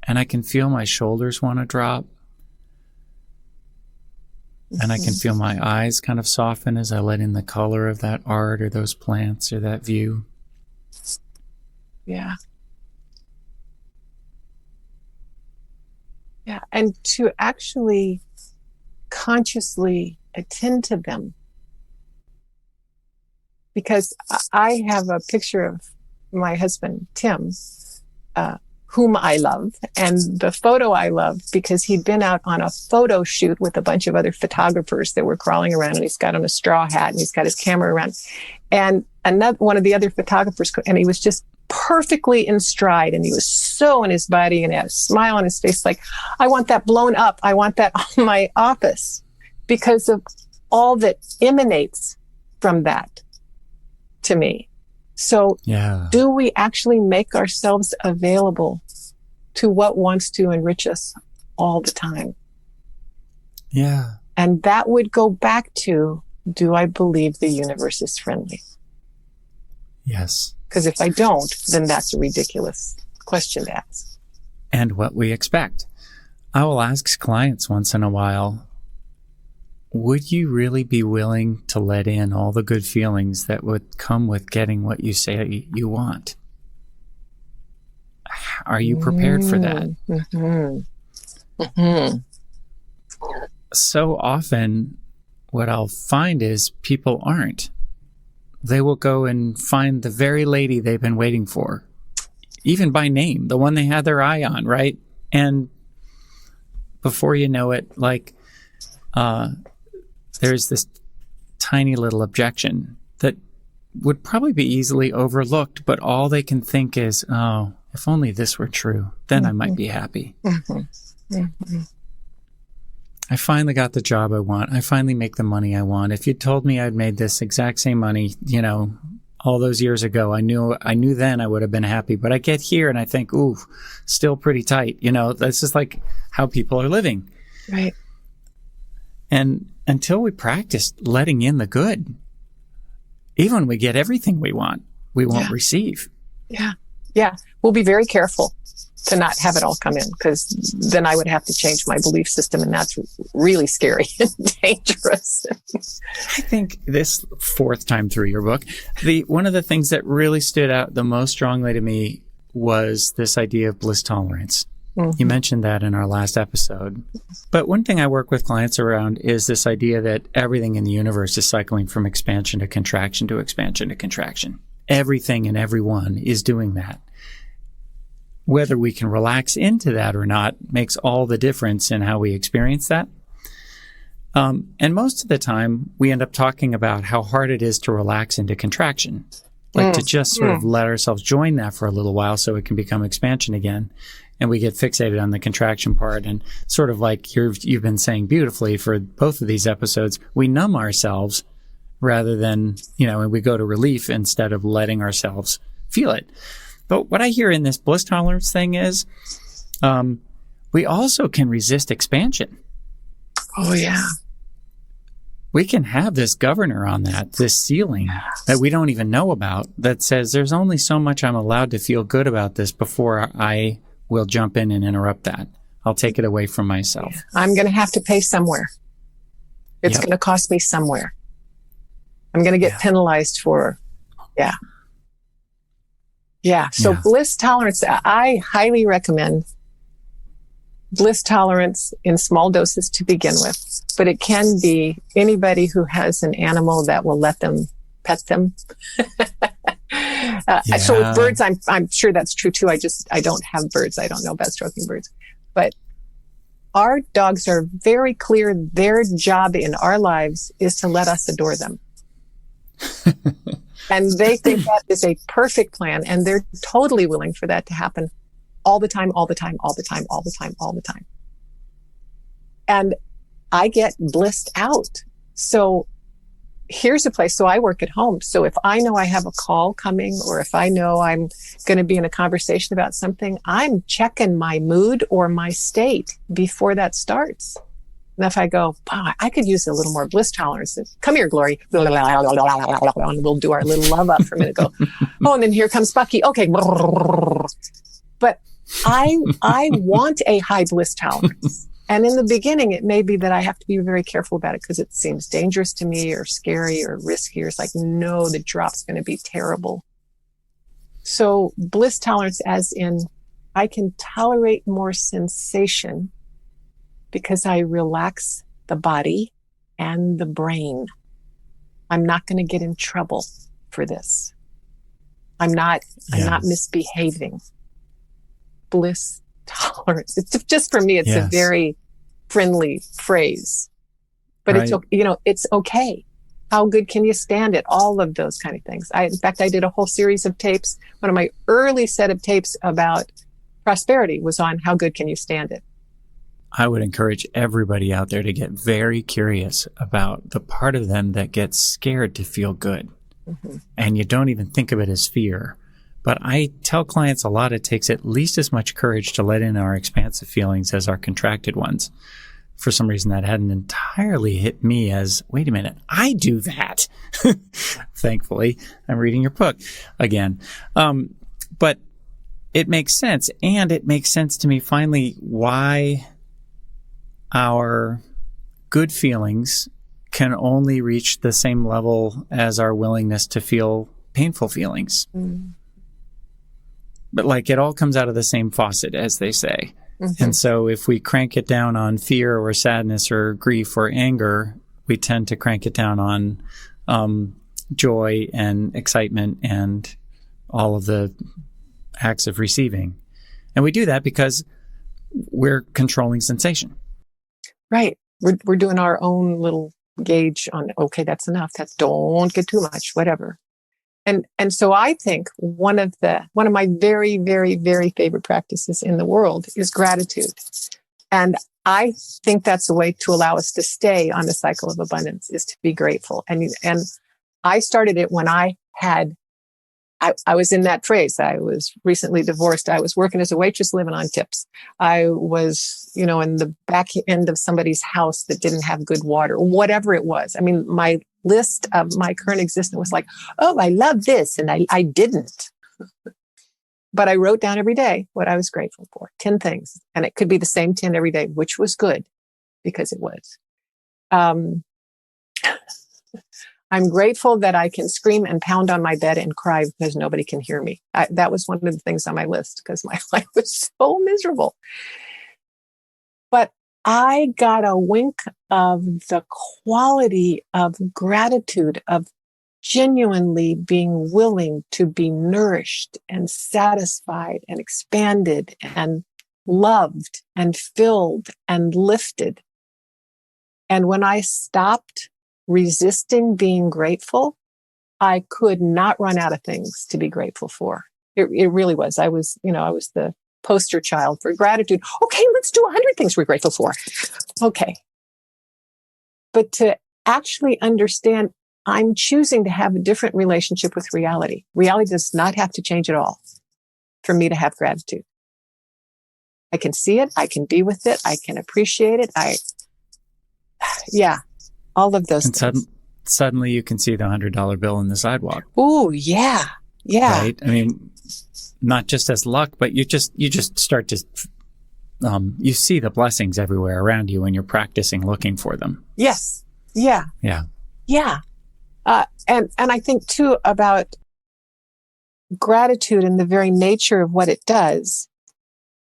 And I can feel my shoulders want to drop. And I can feel my eyes kind of soften as I let in the color of that art or those plants or that view. Yeah. Yeah. And to actually consciously attend to them. Because I have a picture of my husband, Tim, whom I love, and the photo I love because he'd been out on a photo shoot with a bunch of other photographers that were crawling around, and he's got on a straw hat and he's got his camera around. And another one of the other photographers, and he was just perfectly in stride, and he was so in his body and had a smile on his face, like, I want that blown up. I want that on my office, because of all that emanates from that to me. So do we actually make ourselves available to what wants to enrich us all the time? Yeah. And that would go back to, do I believe the universe is friendly? Yes. Because if I don't, then that's a ridiculous question to ask. And what we expect. I will ask clients once in a while, would you really be willing to let in all the good feelings that would come with getting what you say you want? Are you prepared for that? Mm-hmm. Mm-hmm. So often, what I'll find is people aren't. They will go and find the very lady they've been waiting for, even by name, the one they had their eye on, right? And before you know it, like, there's this tiny little objection that would probably be easily overlooked, but all they can think is, oh, if only this were true, then I might be happy. Mm-hmm. Mm-hmm. I finally got the job I want. I finally make the money I want. If you told me I'd made this exact same money, all those years ago, I knew then I would have been happy. But I get here and I think, ooh, still pretty tight. That's just like how people are living. Right. And until we practice letting in the good, even when we get everything we want, we won't receive. Yeah. Yeah. We'll be very careful to not have it all come in, because then I would have to change my belief system, and that's really scary and dangerous. I think this 4th time through your book, one of the things that really stood out the most strongly to me was this idea of bliss tolerance. Mm-hmm. You mentioned that in our last episode. But one thing I work with clients around is this idea that everything in the universe is cycling from expansion to contraction to expansion to contraction. Everything and everyone is doing that. Whether we can relax into that or not makes all the difference in how we experience that. And most of the time, we end up talking about how hard it is to relax into contraction. Like to just sort of let ourselves join that for a little while so it can become expansion again. And we get fixated on the contraction part. And sort of like you've been saying beautifully for both of these episodes, we numb ourselves rather than, and we go to relief instead of letting ourselves feel it. But what I hear in this bliss tolerance thing is we also can resist expansion. Oh, yeah. We can have this governor on that, this ceiling that we don't even know about, that says there's only so much I'm allowed to feel good about this before I will jump in and interrupt that. I'll take it away from myself. Yeah. I'm going to have to pay somewhere. It's going to cost me somewhere. I'm going to get penalized for, So bliss tolerance, I highly recommend bliss tolerance in small doses to begin with, but it can be anybody who has an animal that will let them pet them. So with birds, I'm sure that's true too. I don't have birds. I don't know about stroking birds, but our dogs are very clear. Their job in our lives is to let us adore them. And they think that is a perfect plan, and they're totally willing for that to happen all the time, all the time, all the time, all the time, all the time. And I get blissed out. So here's a place. So I work at home. So if I know I have a call coming, or if I know I'm going to be in a conversation about something, I'm checking my mood or my state before that starts. And if I go, wow, I could use a little more bliss tolerance. Come here, Glory. And we'll do our little love up for a minute. Go, oh, and then here comes Bucky. Okay. But I want a high bliss tolerance. And in the beginning, it may be that I have to be very careful about it because it seems dangerous to me or scary or risky. Or it's like, no, the drop's going to be terrible. So bliss tolerance as in I can tolerate more sensation because I relax the body and the brain. I'm not going to get in trouble for this. I'm not misbehaving. Bliss tolerance. It's just, for me, it's a very friendly phrase, but it's okay. How good can you stand it? All of those kind of things. In fact, I did a whole series of tapes. One of my early set of tapes about prosperity was on how good can you stand it? I would encourage everybody out there to get very curious about the part of them that gets scared to feel good. Mm-hmm. And you don't even think of it as fear. But I tell clients a lot, it takes at least as much courage to let in our expansive feelings as our contracted ones. For some reason, that hadn't entirely hit me as, wait a minute, I do that. Thankfully, I'm reading your book again. But it makes sense. And it makes sense to me finally why our good feelings can only reach the same level as our willingness to feel painful feelings. Mm. But like it all comes out of the same faucet, as they say. Mm-hmm. And so if we crank it down on fear or sadness or grief or anger, we tend to crank it down on joy and excitement and all of the acts of receiving. And we do that because we're controlling sensation. Right. We're doing our own little gauge on, okay, that's enough. Don't get too much, whatever. And so I think one of my very, very, very favorite practices in the world is gratitude. And I think that's a way to allow us to stay on the cycle of abundance, is to be grateful. And I started it when I was in that phase. I was recently divorced. I was working as a waitress, living on tips. I was, in the back end of somebody's house that didn't have good water, whatever it was. I mean, my list of my current existence was like, oh, I love this. And I didn't. But I wrote down every day what I was grateful for, 10 things. And it could be the same 10 every day, which was good because it was. I'm grateful that I can scream and pound on my bed and cry because nobody can hear me. That was one of the things on my list because my life was so miserable. But I got a wink of the quality of gratitude, of genuinely being willing to be nourished and satisfied and expanded and loved and filled and lifted. And when I stopped resisting being grateful, I could not run out of things to be grateful for. It really was. I was the poster child for gratitude. Okay, let's do 100 things we're grateful for. Okay. But to actually understand, I'm choosing to have a different relationship with reality. Reality does not have to change at all. for me to have gratitude. I can see it. I can be with it. I can appreciate it. All of those things. Suddenly you can see the $100 bill in the sidewalk. Oh, yeah. Yeah. Right? I mean, not just as luck, but you just start to, you see the blessings everywhere around you when you're practicing looking for them. Yes. Yeah. Yeah. Yeah. And I think too about gratitude and the very nature of what it does.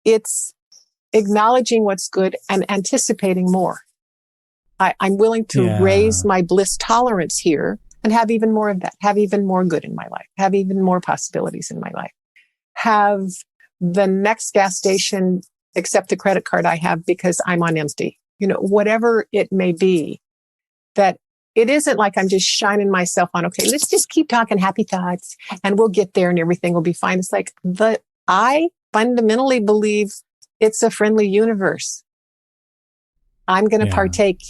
It's acknowledging what's good and anticipating more. I'm willing to raise my bliss tolerance here and have even more of that, have even more good in my life, have even more possibilities in my life, have the next gas station accept the credit card I have because I'm on empty, whatever it may be, that it isn't like I'm just shining myself on, okay, let's just keep talking happy thoughts and we'll get there and everything will be fine. It's like I fundamentally believe it's a friendly universe. I'm going to partake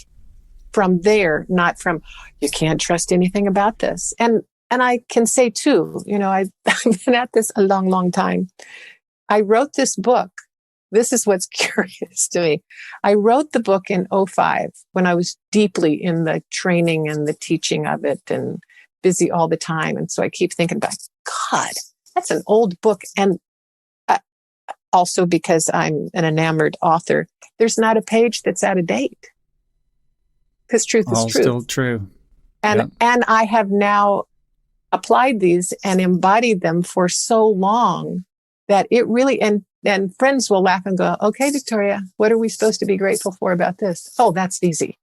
from there, not from, you can't trust anything about this. And I can say too, I've been at this a long, long time. I wrote this book. This is what's curious to me. I wrote the book in 2005 when I was deeply in the training and the teaching of it and busy all the time. And so I keep thinking back, God, that's an old book. And also because I'm an enamored author, there's not a page that's out of date. Because truth is truth. Still true. And I have now applied these and embodied them for so long that it really, and friends will laugh and go, okay, Victoria, what are we supposed to be grateful for about this? Oh, that's easy.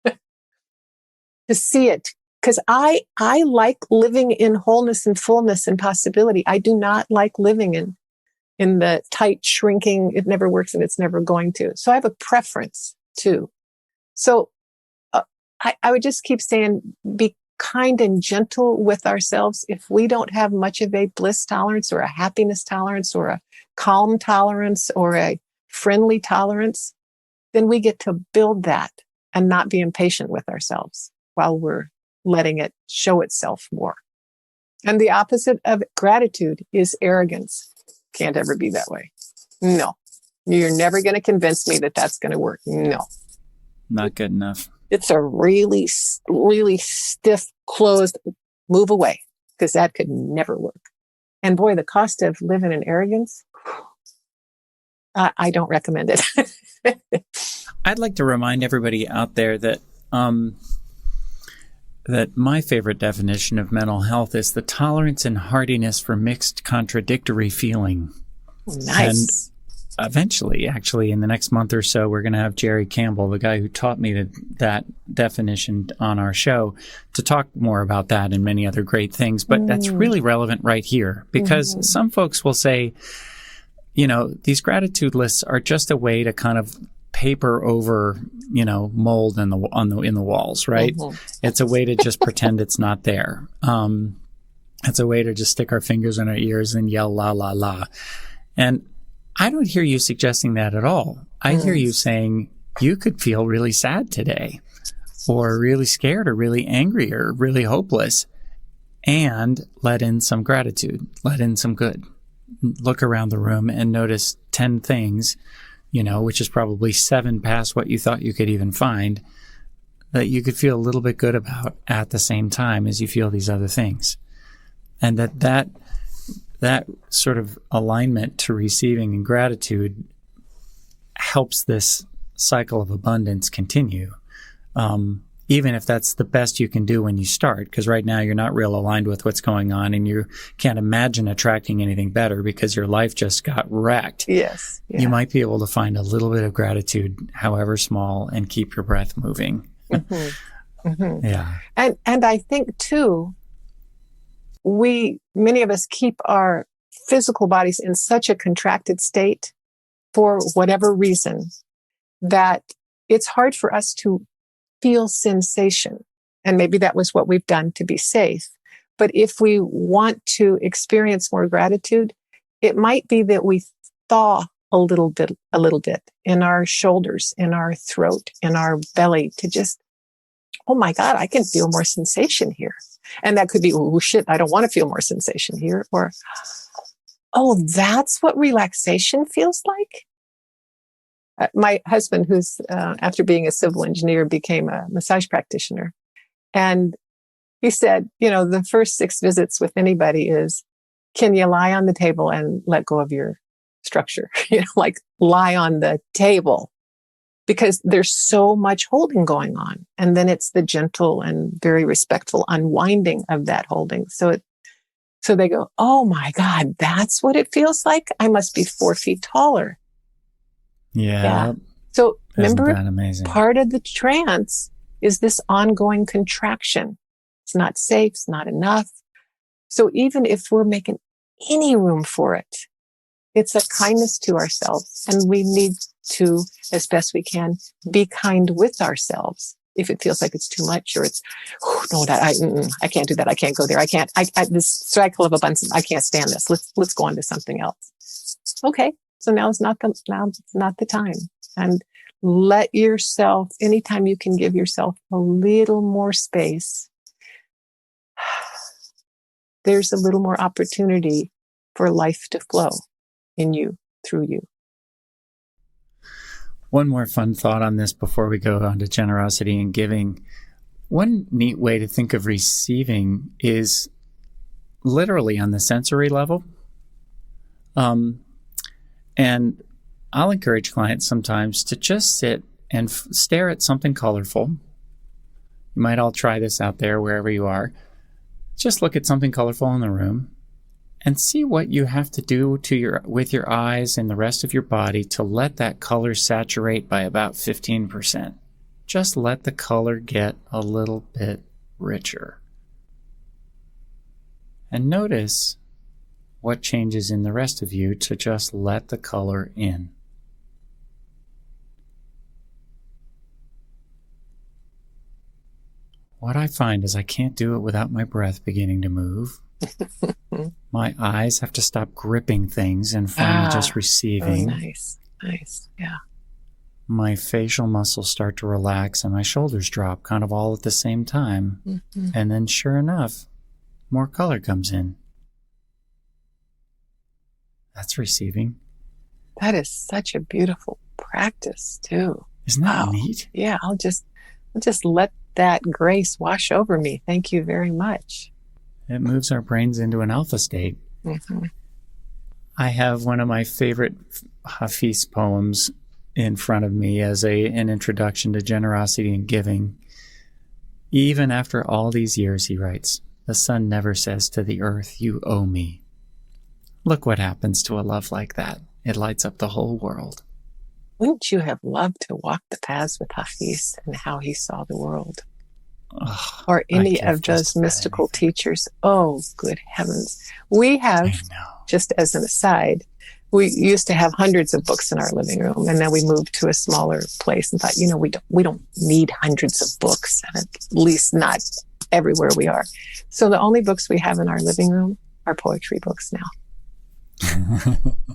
To see it. Because I like living in wholeness and fullness and possibility. I do not like living in the tight, shrinking, it never works and it's never going to. So I have a preference too. So I would just keep saying, be kind and gentle with ourselves. If we don't have much of a bliss tolerance or a happiness tolerance or a calm tolerance or a friendly tolerance, then we get to build that and not be impatient with ourselves while we're letting it show itself more. And the opposite of gratitude is arrogance. Can't ever be that way. No. You're never going to convince me that that's going to work. No. Not good enough. It's a really, really stiff, closed move away, because that could never work. And boy, the cost of living in arrogance, I don't recommend it. I'd like to remind everybody out there that that my favorite definition of mental health is the tolerance and hardiness for mixed contradictory feeling. Nice. And eventually, actually, in the next month or so, we're going to have Jerry Campbell, the guy who taught me that definition on our show, to talk more about that and many other great things. But that's really relevant right here, because some folks will say, these gratitude lists are just a way to kind of paper over, mold in the walls, right? It's a way to just pretend it's not there. It's a way to just stick our fingers in our ears and yell la la la. And I don't hear you suggesting that at all. I hear you saying you could feel really sad today, or really scared, or really angry, or really hopeless, and let in some gratitude, let in some good. Look around the room and notice 10 things, which is probably 7 past what you thought you could even find, that you could feel a little bit good about at the same time as you feel these other things. And that sort of alignment to receiving and gratitude helps this cycle of abundance continue. Even if that's the best you can do when you start, because right now you're not real aligned with what's going on and you can't imagine attracting anything better because your life just got wrecked. Yes. Yeah. You might be able to find a little bit of gratitude, however small, and keep your breath moving. Yeah. And I think too, many of us keep our physical bodies in such a contracted state for whatever reason that it's hard for us to feel sensation. And maybe that was what we've done to be safe. But if we want to experience more gratitude, it might be that we thaw a little bit in our shoulders, in our throat, in our belly, to just, oh my God, I can feel more sensation here. And that could be, oh shit, I don't want to feel more sensation here. Or, oh, that's what relaxation feels like? My husband, who's after being a civil engineer, became a massage practitioner. And he said, the first 6 visits with anybody is, can you lie on the table and let go of your structure? Like lie on the table, because there's so much holding going on. And then it's the gentle and very respectful unwinding of that holding. So they go, oh my God, that's what it feels like. I must be 4 feet taller. Yeah. So Isn't remember, that amazing? part of the trance is this ongoing contraction. It's not safe. It's not enough. So even if we're making any room for it, it's a kindness to ourselves. And we need to, as best we can, be kind with ourselves. If it feels like it's too much, or it's, no, I can't do that. I can't go there. This cycle of abundance, I can't stand this. Let's go on to something else. Okay. So now it's not the time. And let yourself, anytime you can give yourself a little more space, there's a little more opportunity for life to flow in you, through you. One more fun thought on this before we go on to generosity and giving. One neat way to think of receiving is literally on the sensory level. And I'll encourage clients sometimes to just sit and stare at something colorful. You might all try this out there wherever you are. Just look at something colorful in the room and see what you have to do with your eyes and the rest of your body to let that color saturate by about 15%. Just let the color get a little bit richer. And notice what changes in the rest of you to just let the color in. What I find is I can't do it without my breath beginning to move. My eyes have to stop gripping things and finally just receiving. Oh, nice. Yeah. My facial muscles start to relax and my shoulders drop kind of all at the same time. Mm-hmm. And then sure enough, more color comes in. That's receiving. That is such a beautiful practice too. Isn't that neat? Yeah, I'll just let that grace wash over me. Thank you very much. It moves our brains into an alpha state. Mm-hmm. I have one of my favorite Hafiz poems in front of me as an introduction to generosity and giving. Even after all these years, he writes, the sun never says to the earth, you owe me. Look what happens to a love like that. It lights up the whole world. Wouldn't you have loved to walk the paths with Hafiz and how he saw the world? Oh, or any of those mystical teachers? Oh, good heavens. We have, just as an aside, we used to have hundreds of books in our living room, and then we moved to a smaller place and thought, we don't need hundreds of books, and at least not everywhere we are. So the only books we have in our living room are poetry books now.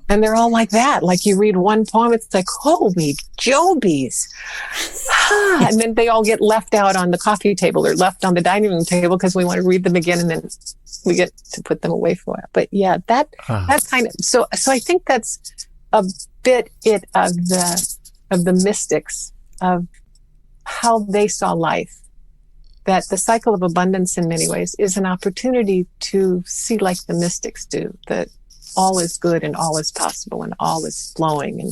And they're all like that. Like you read one poem, it's like, holy Jobies. And then they all get left out on the coffee table or left on the dining room table because we want to read them again, and then we get to put them away for a while. But yeah, that's kind of, so I think that's a bit of the mystics of how they saw life. That the cycle of abundance in many ways is an opportunity to see like the mystics do, that all is good and all is possible and all is flowing. And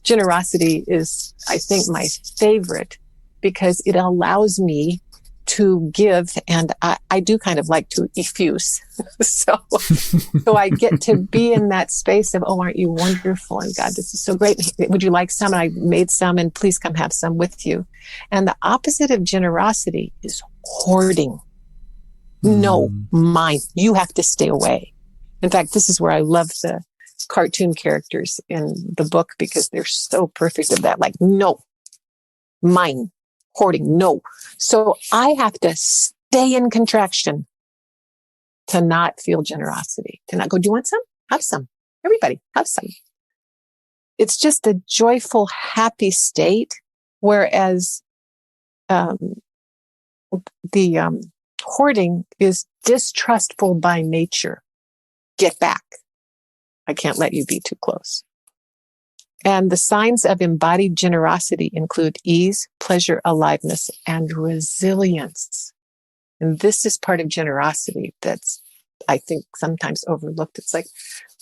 generosity is, I think, my favorite because it allows me to give, and I do kind of like to effuse. So I get to be in that space of, oh, aren't you wonderful? And God, this is so great. Would you like some? And I made some, and please come have some with you. And the opposite of generosity is hoarding. No, mine. You have to stay away. In fact, this is where I love the cartoon characters in the book because they're so perfect of that. Like, no, mine, hoarding, no. So I have to stay in contraction to not feel generosity, to not go, do you want some? Have some. Everybody, have some. It's just a joyful, happy state, whereas the hoarding is distrustful by nature. Get back. I can't let you be too close. And the signs of embodied generosity include ease, pleasure, aliveness, and resilience. And this is part of generosity that's, I think, sometimes overlooked. It's like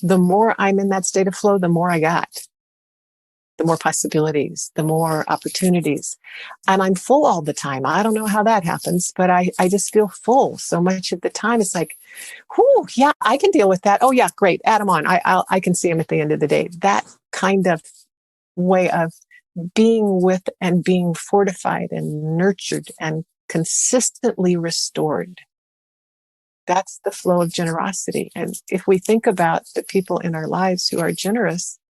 the more I'm in that state of flow, the more I got, the more possibilities, the more opportunities. And I'm full all the time. I don't know how that happens, but I just feel full so much of the time. It's like, whoo, yeah, I can deal with that. Oh yeah, great. Add them on. I can see them at the end of the day. That kind of way of being with and being fortified and nurtured and consistently restored. That's the flow of generosity. And if we think about the people in our lives who are generous,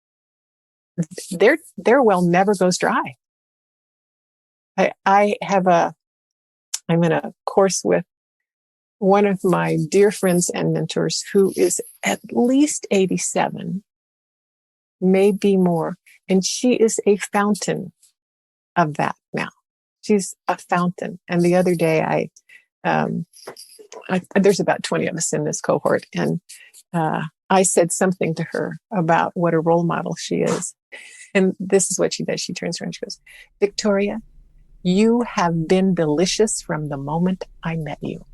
their well never goes dry. I'm in a course with one of my dear friends and mentors who is at least 87, maybe more. And she is a fountain of that now. She's a fountain. And the other day there's about 20 of us in this cohort. And I said something to her about what a role model she is. And this is what she does. She turns around and she goes, Victoria, you have been delicious from the moment I met you.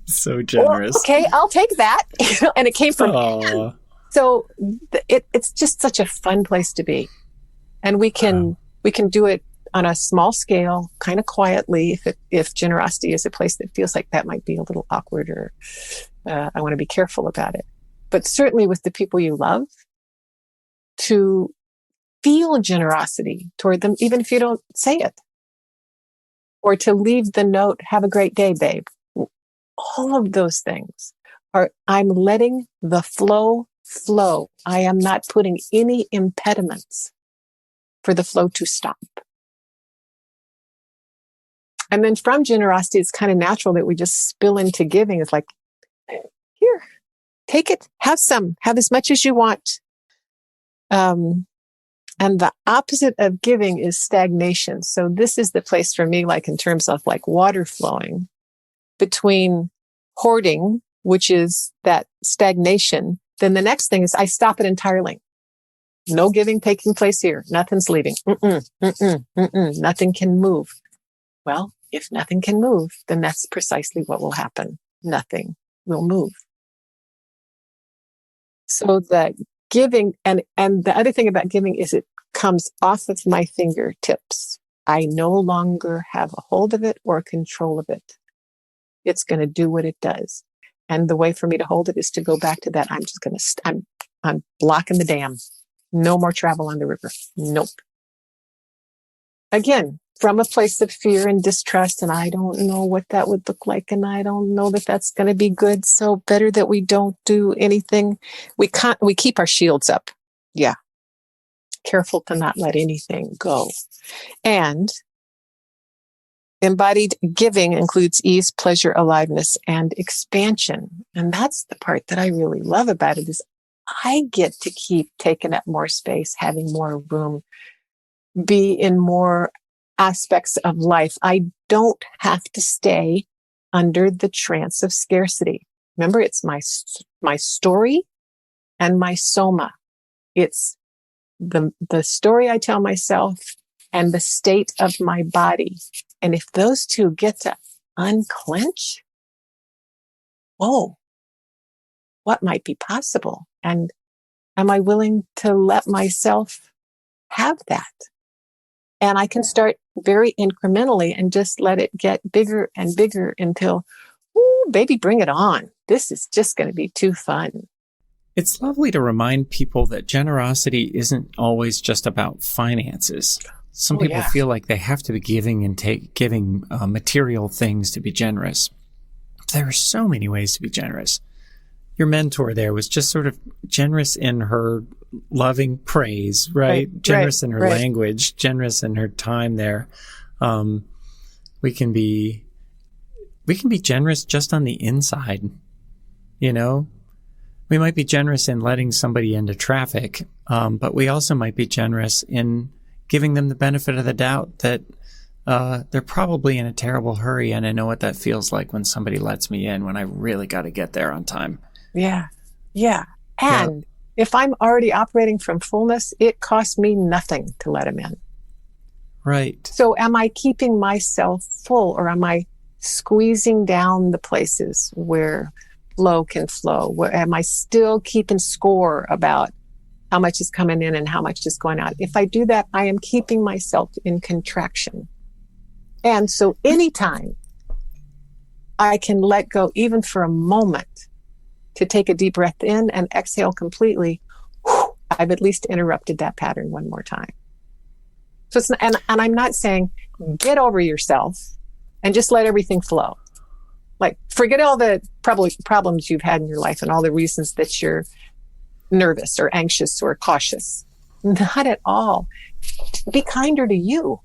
So generous. Well, okay, I'll take that. And it came from Aww. So it's just such a fun place to be. And we can do it on a small scale, kind of quietly, if generosity is a place that feels like that might be a little awkward or I want to be careful about it. But certainly with the people you love, to feel generosity toward them, even if you don't say it. Or to leave the note, have a great day, babe. All of those things are, I'm letting the flow flow. I am not putting any impediments for the flow to stop. And then from generosity, it's kind of natural that we just spill into giving. It's like, here, take it, have some, have as much as you want. And the opposite of giving is stagnation. So this is the place for me, like in terms of like water flowing between hoarding, which is that stagnation. Then the next thing is I stop it entirely. No giving taking place here. Nothing's leaving. Nothing can move. Well, if nothing can move, then that's precisely what will happen. Nothing will move. So that giving, and the other thing about giving is it comes off of my fingertips. I no longer have a hold of it or control of it. It's going to do what it does. And the way for me to hold it is to go back to that. I'm just going to, I'm blocking the dam. No more travel on the river. Nope. Again, from a place of fear and distrust, and I don't know what that would look like, and I don't know that that's going to be good. So better that we don't do anything. We keep our shields up. Yeah. Careful to not let anything go. And embodied giving includes ease, pleasure, aliveness, and expansion. And that's the part that I really love about it is I get to keep taking up more space, having more room, be in more aspects of life. I don't have to stay under the trance of scarcity. Remember, it's my story and my soma. It's the story I tell myself and the state of my body. And if those two get to unclench, whoa, what might be possible? And am I willing to let myself have that? And I can start very incrementally and just let it get bigger and bigger until, ooh, baby, bring it on. This is just going to be too fun. It's lovely to remind people that generosity isn't always just about finances. Some people feel like they have to be giving and giving material things to be generous. There are so many ways to be generous. Your mentor there was just sort of generous in her loving praise, right? Generous in her language, generous in her time there. We can be generous just on the inside, you know? We might be generous in letting somebody into traffic, but we also might be generous in giving them the benefit of the doubt that they're probably in a terrible hurry, and I know what that feels like when somebody lets me in when I really got to get there on time. Yeah. Yeah. And if I'm already operating from fullness, it costs me nothing to let him in. Right. So am I keeping myself full, or am I squeezing down the places where flow can flow? Where am I still keeping score about how much is coming in and how much is going out? If I do that, I am keeping myself in contraction. And so anytime I can let go, even for a moment, to take a deep breath in and exhale completely, I've at least interrupted that pattern one more time. So it's not, and I'm not saying get over yourself and just let everything flow. Like, forget all the problems you've had in your life and all the reasons that you're nervous or anxious or cautious. Not at all. Be kinder to you.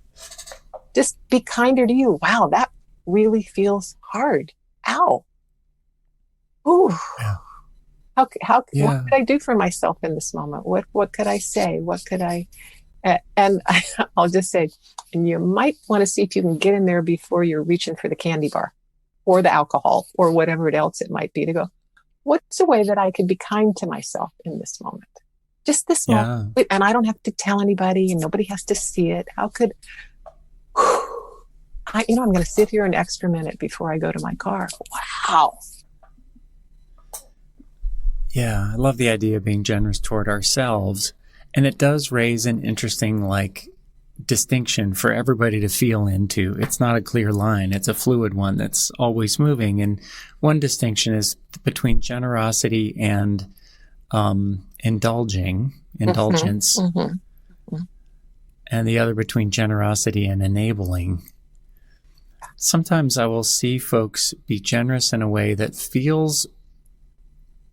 Just be kinder to you. Wow, that really feels hard. Ow. Ooh. Yeah. What could I do for myself in this moment? What could I say? What could I? And I'll just say, and you might want to see if you can get in there before you're reaching for the candy bar or the alcohol or whatever else it might be, to go, what's a way that I could be kind to myself in this moment? Just this moment. And I don't have to tell anybody, and nobody has to see it. How could I'm going to sit here an extra minute before I go to my car. Wow. Yeah, I love the idea of being generous toward ourselves. And it does raise an interesting, distinction for everybody to feel into. It's not a clear line. It's a fluid one that's always moving. And one distinction is between generosity and indulgence, and the other between generosity and enabling. Sometimes I will see folks be generous in a way that feels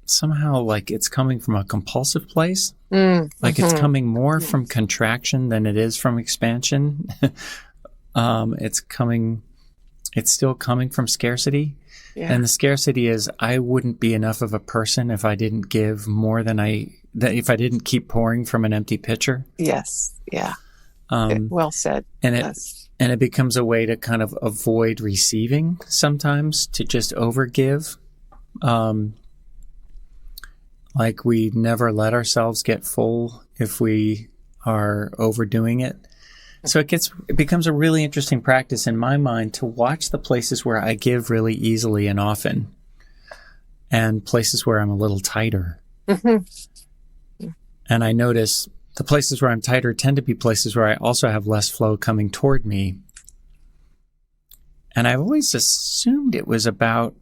somehow like it's coming from a compulsive place, it's coming more from contraction than it is from expansion. It's still coming from scarcity. Yeah. And the scarcity is, I wouldn't be enough of a person if I didn't give more than if I didn't keep pouring from an empty pitcher. Yes. Yeah. Well said. And it it becomes a way to kind of avoid receiving sometimes, to just overgive. Like we never let ourselves get full if we are overdoing it. So it becomes a really interesting practice in my mind to watch the places where I give really easily and often, and places where I'm a little tighter. Mm-hmm. And I notice the places where I'm tighter tend to be places where I also have less flow coming toward me. And I've always assumed it was about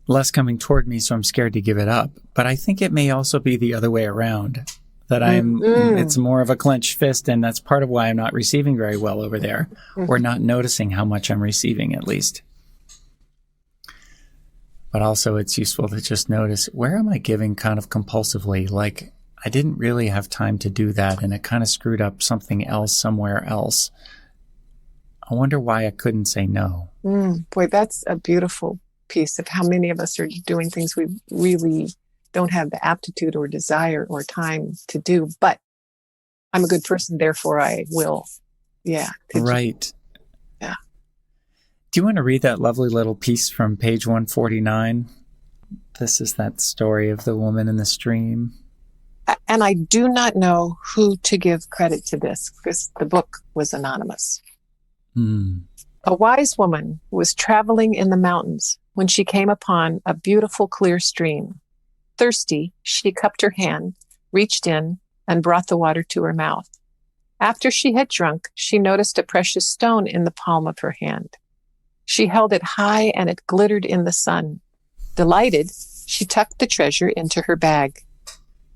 less coming toward me, so I'm scared to give it up. But I think it may also be the other way around, that it's more of a clenched fist, and that's part of why I'm not receiving very well over there, or not noticing how much I'm receiving, at least. But also it's useful to just notice, where am I giving kind of compulsively? Like, I didn't really have time to do that, and it kind of screwed up something else somewhere else. I wonder why I couldn't say no. Boy, that's a beautiful piece of how many of us are doing things we really don't have the aptitude or desire or time to do. But I'm a good person, therefore I will. Yeah. Right. Yeah. Do you want to read that lovely little piece from page 149? This is that story of the woman in the stream. And I do not know who to give credit to this, because the book was anonymous. A wise woman was traveling in the mountains when she came upon a beautiful, clear stream. Thirsty, she cupped her hand, reached in, and brought the water to her mouth. After she had drunk, she noticed a precious stone in the palm of her hand. She held it high, and it glittered in the sun. Delighted, she tucked the treasure into her bag.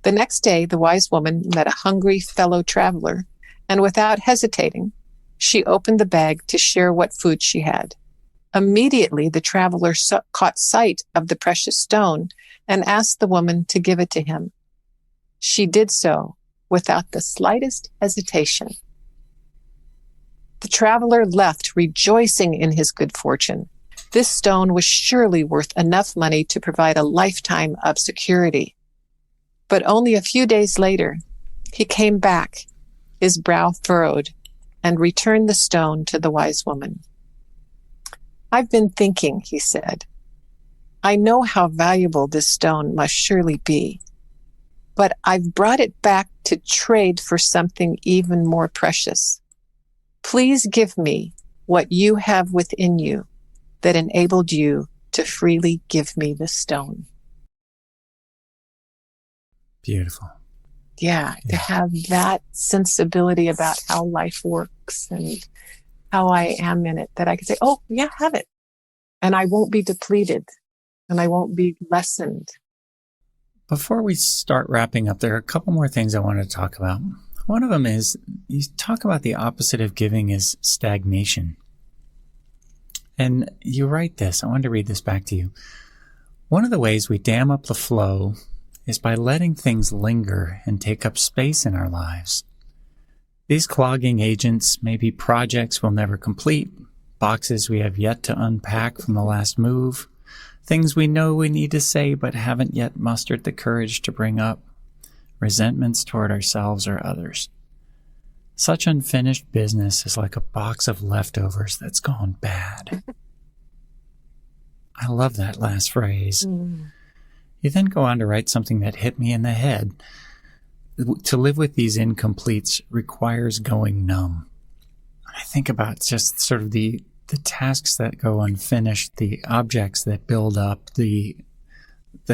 The next day, the wise woman met a hungry fellow traveler, and without hesitating, she opened the bag to share what food she had. Immediately, the traveler caught sight of the precious stone and asked the woman to give it to him. She did so without the slightest hesitation. The traveler left rejoicing in his good fortune. This stone was surely worth enough money to provide a lifetime of security. But only a few days later, he came back, his brow furrowed, and returned the stone to the wise woman. I've been thinking, he said. I know how valuable this stone must surely be, but I've brought it back to trade for something even more precious. Please give me what you have within you that enabled you to freely give me the stone. Beautiful. Yeah, to have that sensibility about how life works and how I am in it, that I can say, oh, yeah, have it. And I won't be depleted and I won't be lessened. Before we start wrapping up, there are a couple more things I wanted to talk about. One of them is you talk about the opposite of giving is stagnation. And you write this. I wanted to read this back to you. One of the ways we dam up the flow is by letting things linger and take up space in our lives. These clogging agents may be projects we'll never complete, boxes we have yet to unpack from the last move, things we know we need to say but haven't yet mustered the courage to bring up, resentments toward ourselves or others. Such unfinished business is like a box of leftovers that's gone bad. I love that last phrase. You then go on to write something that hit me in the head. To live with these incompletes requires going numb. I think about just sort of the tasks that go unfinished, the objects that build up, the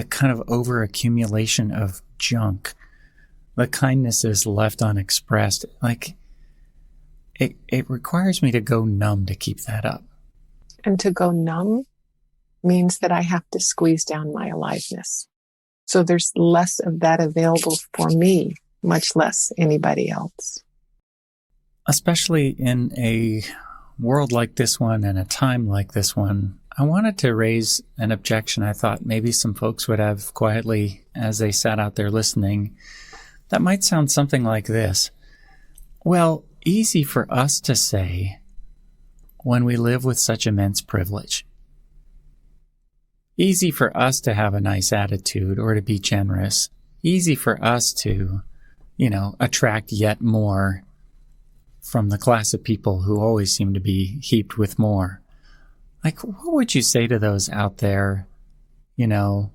kind of over-accumulation of junk, the kindness is left unexpressed. Like, it requires me to go numb to keep that up. And to go numb means that I have to squeeze down my aliveness. So there's less of that available for me, much less anybody else. Especially in a world like this one and a time like this one, I wanted to raise an objection I thought maybe some folks would have quietly as they sat out there listening. That might sound something like this. Well, easy for us to say when we live with such immense privilege. Easy for us to have a nice attitude or to be generous. Easy for us to, attract yet more from the class of people who always seem to be heaped with more. Like, what would you say to those out there, who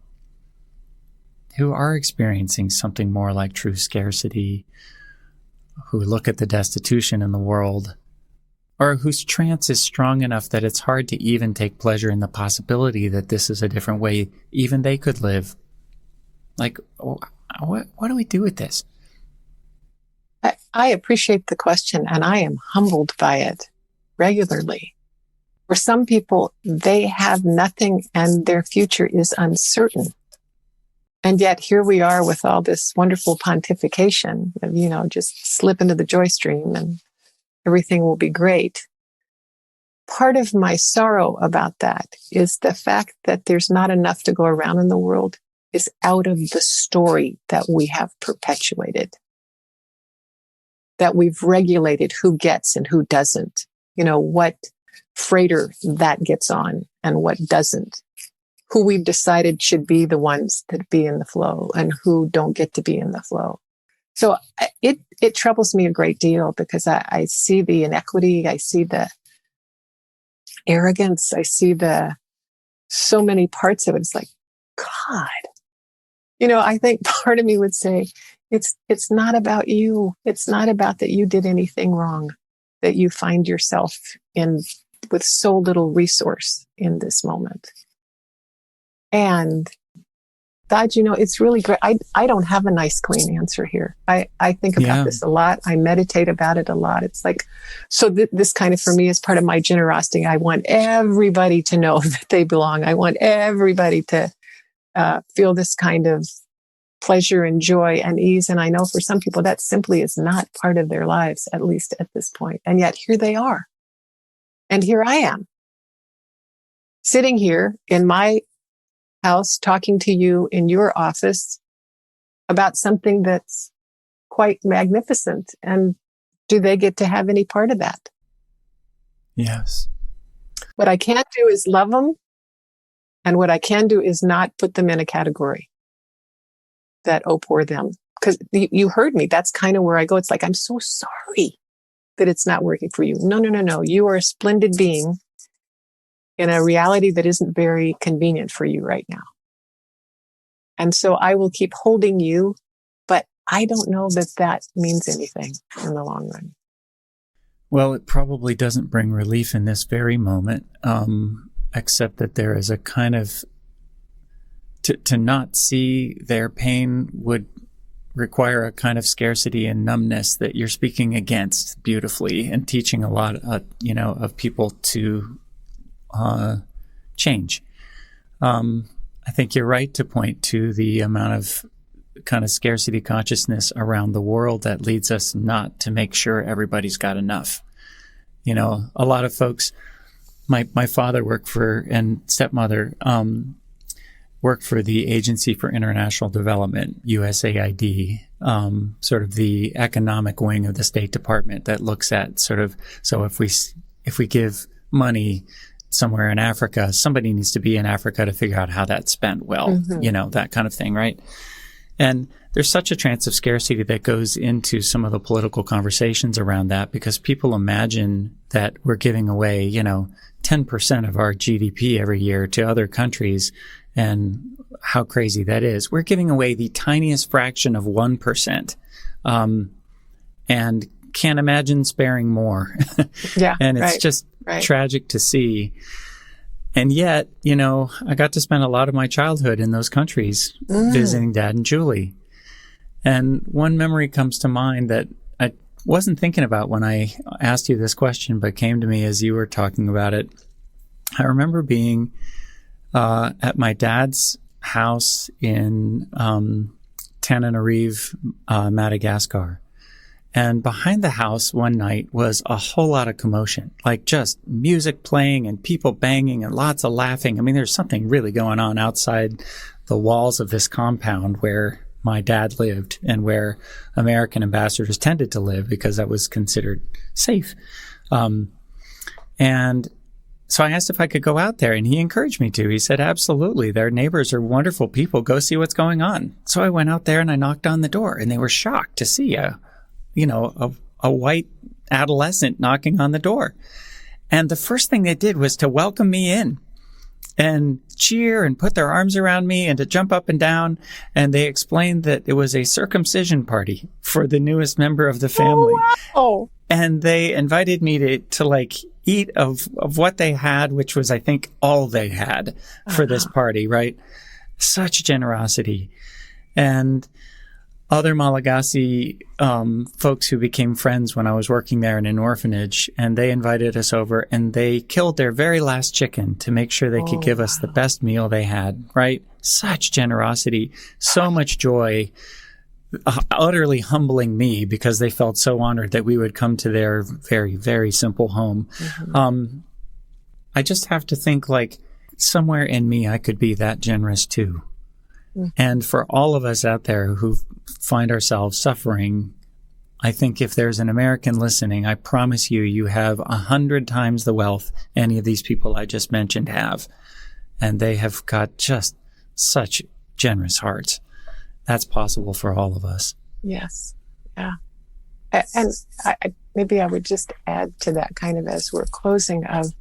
are experiencing something more like true scarcity, who look at the destitution in the world, or whose trance is strong enough that it's hard to even take pleasure in the possibility that this is a different way even they could live? Like, what do we do with this? I appreciate the question, and I am humbled by it regularly. For some people, they have nothing and their future is uncertain. And yet here we are with all this wonderful pontification of, just slip into the joy stream and everything will be great. Part of my sorrow about that is the fact that there's not enough to go around in the world is out of the story that we have perpetuated, that we've regulated who gets and who doesn't, what freighter that gets on and what doesn't, who we've decided should be the ones that be in the flow and who don't get to be in the flow. So it troubles me a great deal because I see the inequity, I see the arrogance, I see so many parts of it. It's like, God, I think part of me would say, it's not about you. It's not about that you did anything wrong, that you find yourself in with so little resource in this moment. And God, it's really great. I don't have a nice, clean answer here. I think about this a lot. I meditate about it a lot. It's like, so this kind of, for me, is part of my generosity. I want everybody to know that they belong. I want everybody to feel this kind of pleasure and joy and ease. And I know for some people that simply is not part of their lives, at least at this point. And yet here they are. And here I am, sitting here in my house, talking to you in your office about something that's quite magnificent. And do they get to have any part of that? Yes. What I can't do is love them. And what I can do is not put them in a category that, oh, poor them. Because you heard me. That's kind of where I go. It's like, I'm so sorry that it's not working for you. No. You are a splendid being. in a reality that isn't very convenient for you right now. And so I will keep holding you, but I don't know that that means anything in the long run. Well, it probably doesn't bring relief in this very moment, except that there is a kind of, to not see their pain would require a kind of scarcity and numbness that you're speaking against beautifully and teaching a lot, of people to change. I think you're right to point to the amount of kind of scarcity consciousness around the world that leads us not to make sure everybody's got enough. You know, a lot of folks, my father worked for, and stepmother, worked for the Agency for International Development, USAID, sort of the economic wing of the State Department that looks at sort of, so if we give money somewhere in Africa, somebody needs to be in Africa to figure out how that's spent well, that kind of thing, right? And there's such a trance of scarcity that goes into some of the political conversations around that, because people imagine that we're giving away, 10% of our GDP every year to other countries, and how crazy that is. We're giving away the tiniest fraction of 1%, and can't imagine sparing more. Yeah, and it's just tragic to see. And yet, I got to spend a lot of my childhood in those countries visiting Dad and Julie. And one memory comes to mind that I wasn't thinking about when I asked you this question, but came to me as you were talking about it. I remember being at my dad's house in Tananarive, Madagascar. And behind the house one night was a whole lot of commotion, like just music playing and people banging and lots of laughing. I mean, there's something really going on outside the walls of this compound where my dad lived and where American ambassadors tended to live, because that was considered safe. And so I asked if I could go out there, and he encouraged me to. He said, absolutely. Their neighbors are wonderful people. Go see what's going on. So I went out there and I knocked on the door, and they were shocked to see a white adolescent knocking on the door. And the first thing they did was to welcome me in and cheer and put their arms around me and to jump up and down. And they explained that it was a circumcision party for the newest member of the family. Oh, wow. And they invited me to eat of what they had, which was, I think, all they had for this party, right? Such generosity. And other Malagasy folks who became friends when I was working there in an orphanage, and they invited us over, and they killed their very last chicken to make sure they could give us the best meal they had, right? Such generosity, so much joy, utterly humbling me, because they felt so honored that we would come to their very, very simple home. I just have to think, somewhere in me I could be that generous too. And for all of us out there who find ourselves suffering, I think if there's an American listening, I promise you have 100 times the wealth any of these people I just mentioned have. And they have got just such generous hearts. That's possible for all of us. Yes. Yeah. And maybe I would just add to that, kind of as we're closing, of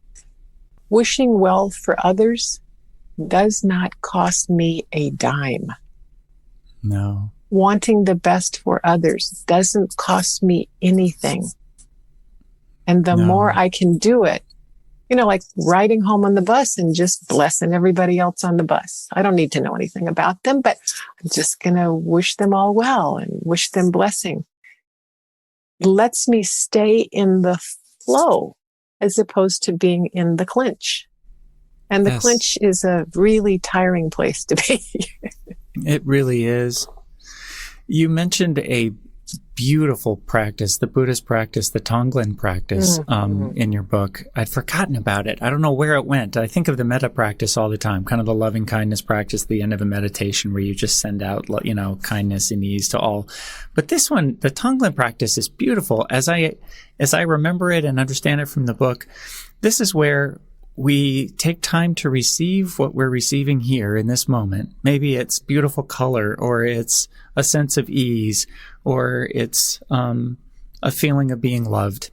wishing well for others does not cost me a dime. No. Wanting the best for others doesn't cost me anything. And the more I can do it, like riding home on the bus and just blessing everybody else on the bus. I don't need to know anything about them, but I'm just going to wish them all well and wish them blessing. Lets me stay in the flow as opposed to being in the clinch. And the clinch is a really tiring place to be. It really is. You mentioned a beautiful practice, the Buddhist practice, the Tonglen practice, in your book. I'd forgotten about it. I don't know where it went. I think of the metta practice all the time, kind of the loving kindness practice at the end of a meditation where you just send out, kindness and ease to all. But this one, the Tonglen practice, is beautiful. As I remember it and understand it from the book, this is where we take time to receive what we're receiving here in this moment. Maybe it's beautiful color, or it's a sense of ease, or it's a feeling of being loved.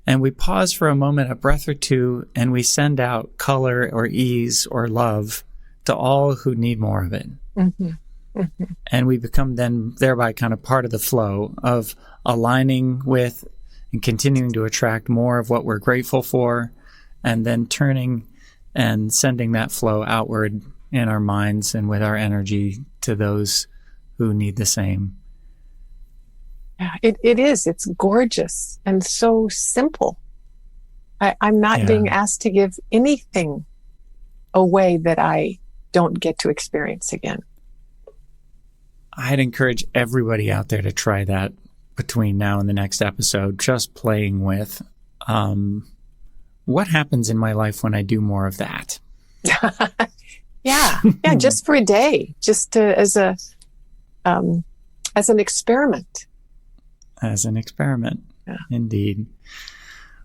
And we pause for a moment, a breath or two, and we send out color or ease or love to all who need more of it. Mm-hmm. Mm-hmm. And we become then thereby kind of part of the flow of aligning with and continuing to attract more of what we're grateful for, and then turning and sending that flow outward in our minds and with our energy to those who need the same. Yeah, it is. It's gorgeous and so simple. I'm not being asked to give anything away that I don't get to experience again. I'd encourage everybody out there to try that between now and the next episode, just playing with what happens in my life when I do more of that. Yeah, just for a day, just as an experiment. As an experiment, indeed.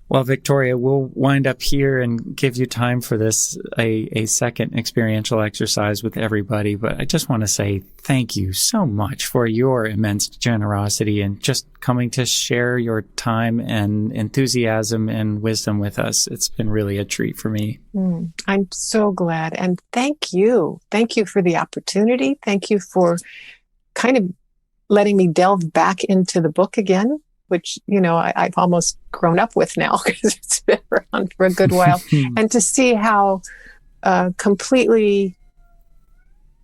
Well, Victoria, we'll wind up here and give you time for this, a second experiential exercise with everybody. But I just want to say thank you so much for your immense generosity and just coming to share your time and enthusiasm and wisdom with us. It's been really a treat for me. I'm so glad. And thank you. Thank you for the opportunity. Thank you for kind of letting me delve back into the book again, which, I've almost grown up with now because it's been around for a good while. And to see how completely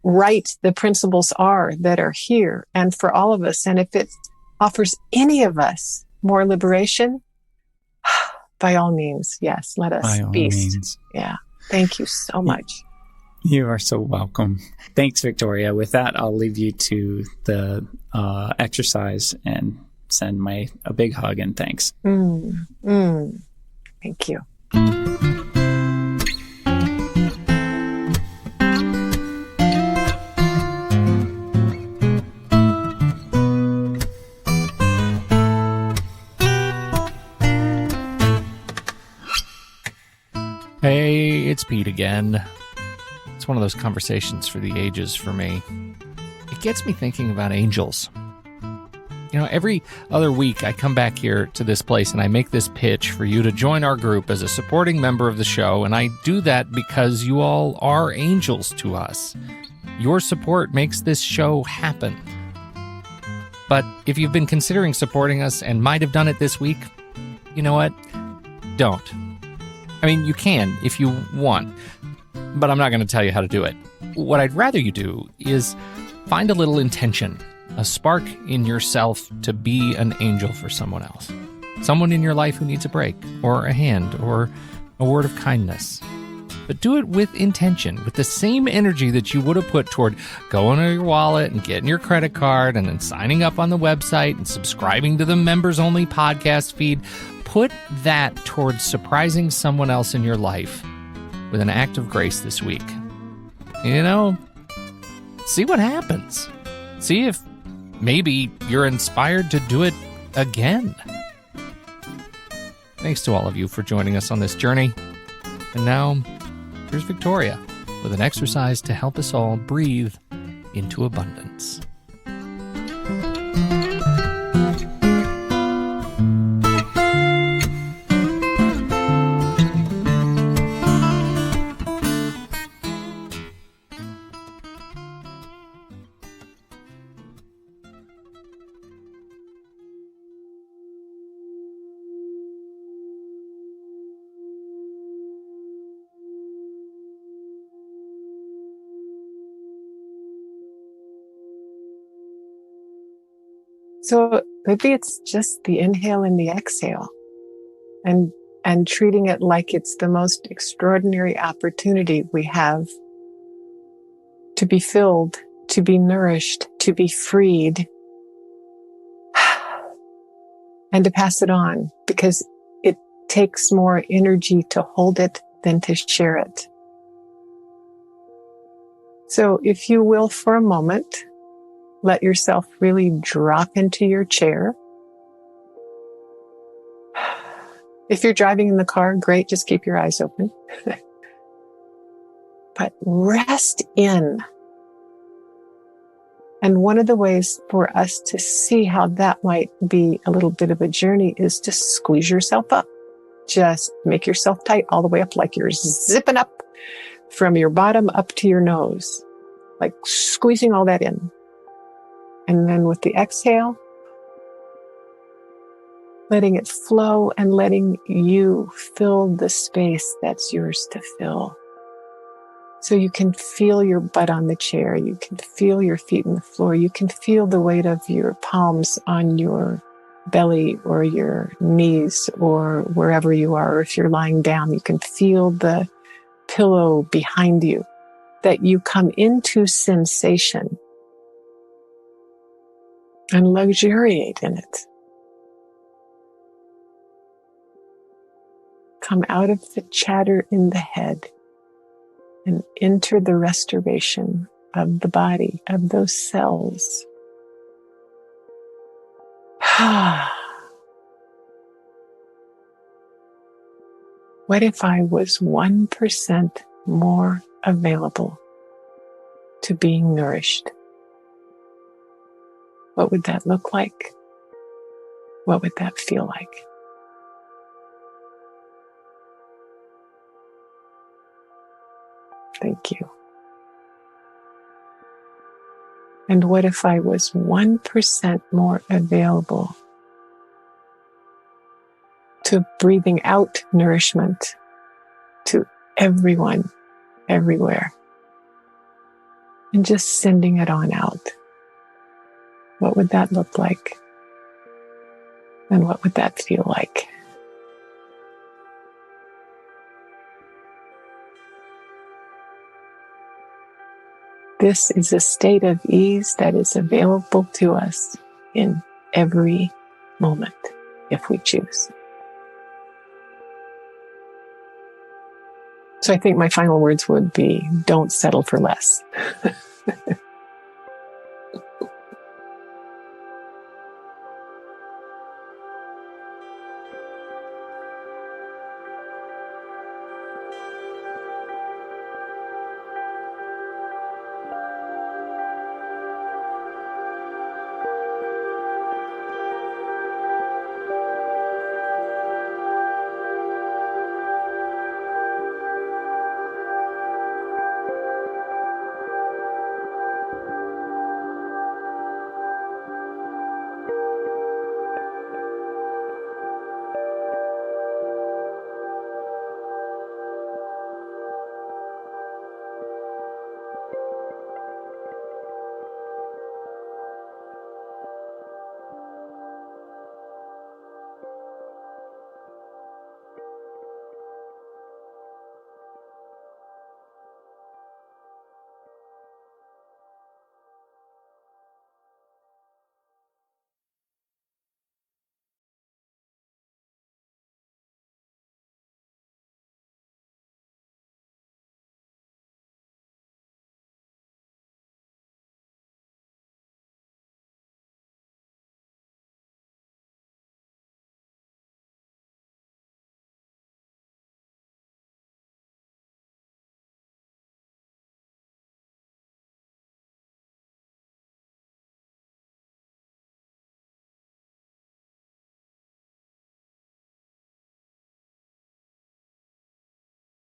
right the principles are that are here and for all of us. And if it offers any of us more liberation, by all means, yes, let us feast. Yeah. Thank you so much. You are so welcome. Thanks, Victoria. With that, I'll leave you to the exercise and send a big hug and thanks. Thank you. Hey, it's Pete again. It's one of those conversations for the ages for me. It gets me thinking about angels. Every other week I come back here to this place and I make this pitch for you to join our group as a supporting member of the show, and I do that because you all are angels to us. Your support makes this show happen. But if you've been considering supporting us and might have done it this week, you know what? Don't. I mean, you can if you want, but I'm not going to tell you how to do it. What I'd rather you do is find a little intention, a spark in yourself to be an angel for someone else. Someone in your life who needs a break, or a hand, or a word of kindness. But do it with intention, with the same energy that you would have put toward going to your wallet and getting your credit card and then signing up on the website and subscribing to the members-only podcast feed. Put that towards surprising someone else in your life with an act of grace this week. See what happens. See if maybe you're inspired to do it again. Thanks to all of you for joining us on this journey. And now, here's Victoria with an exercise to help us all breathe into abundance. So maybe it's just the inhale and the exhale, and treating it like it's the most extraordinary opportunity we have to be filled, to be nourished, to be freed, and to pass it on, because it takes more energy to hold it than to share it. So if you will, for a moment, let yourself really drop into your chair. If you're driving in the car, great, just keep your eyes open. But rest in. And one of the ways for us to see how that might be a little bit of a journey is to squeeze yourself up. Just make yourself tight all the way up, like you're zipping up from your bottom up to your nose, like squeezing all that in. And then with the exhale, letting it flow and letting you fill the space that's yours to fill. So you can feel your butt on the chair. You can feel your feet on the floor. You can feel the weight of your palms on your belly or your knees or wherever you are. Or if you're lying down, you can feel the pillow behind you, that you come into sensation and luxuriate in it. Come out of the chatter in the head and enter the restoration of the body, of those cells. What if I was 1% more available to being nourished? What would that look like? What would that feel like? Thank you. And what if I was 1% more available to breathing out nourishment to everyone, everywhere, and just sending it on out? What would that look like? And what would that feel like? This is a state of ease that is available to us in every moment, if we choose. So I think my final words would be, don't settle for less.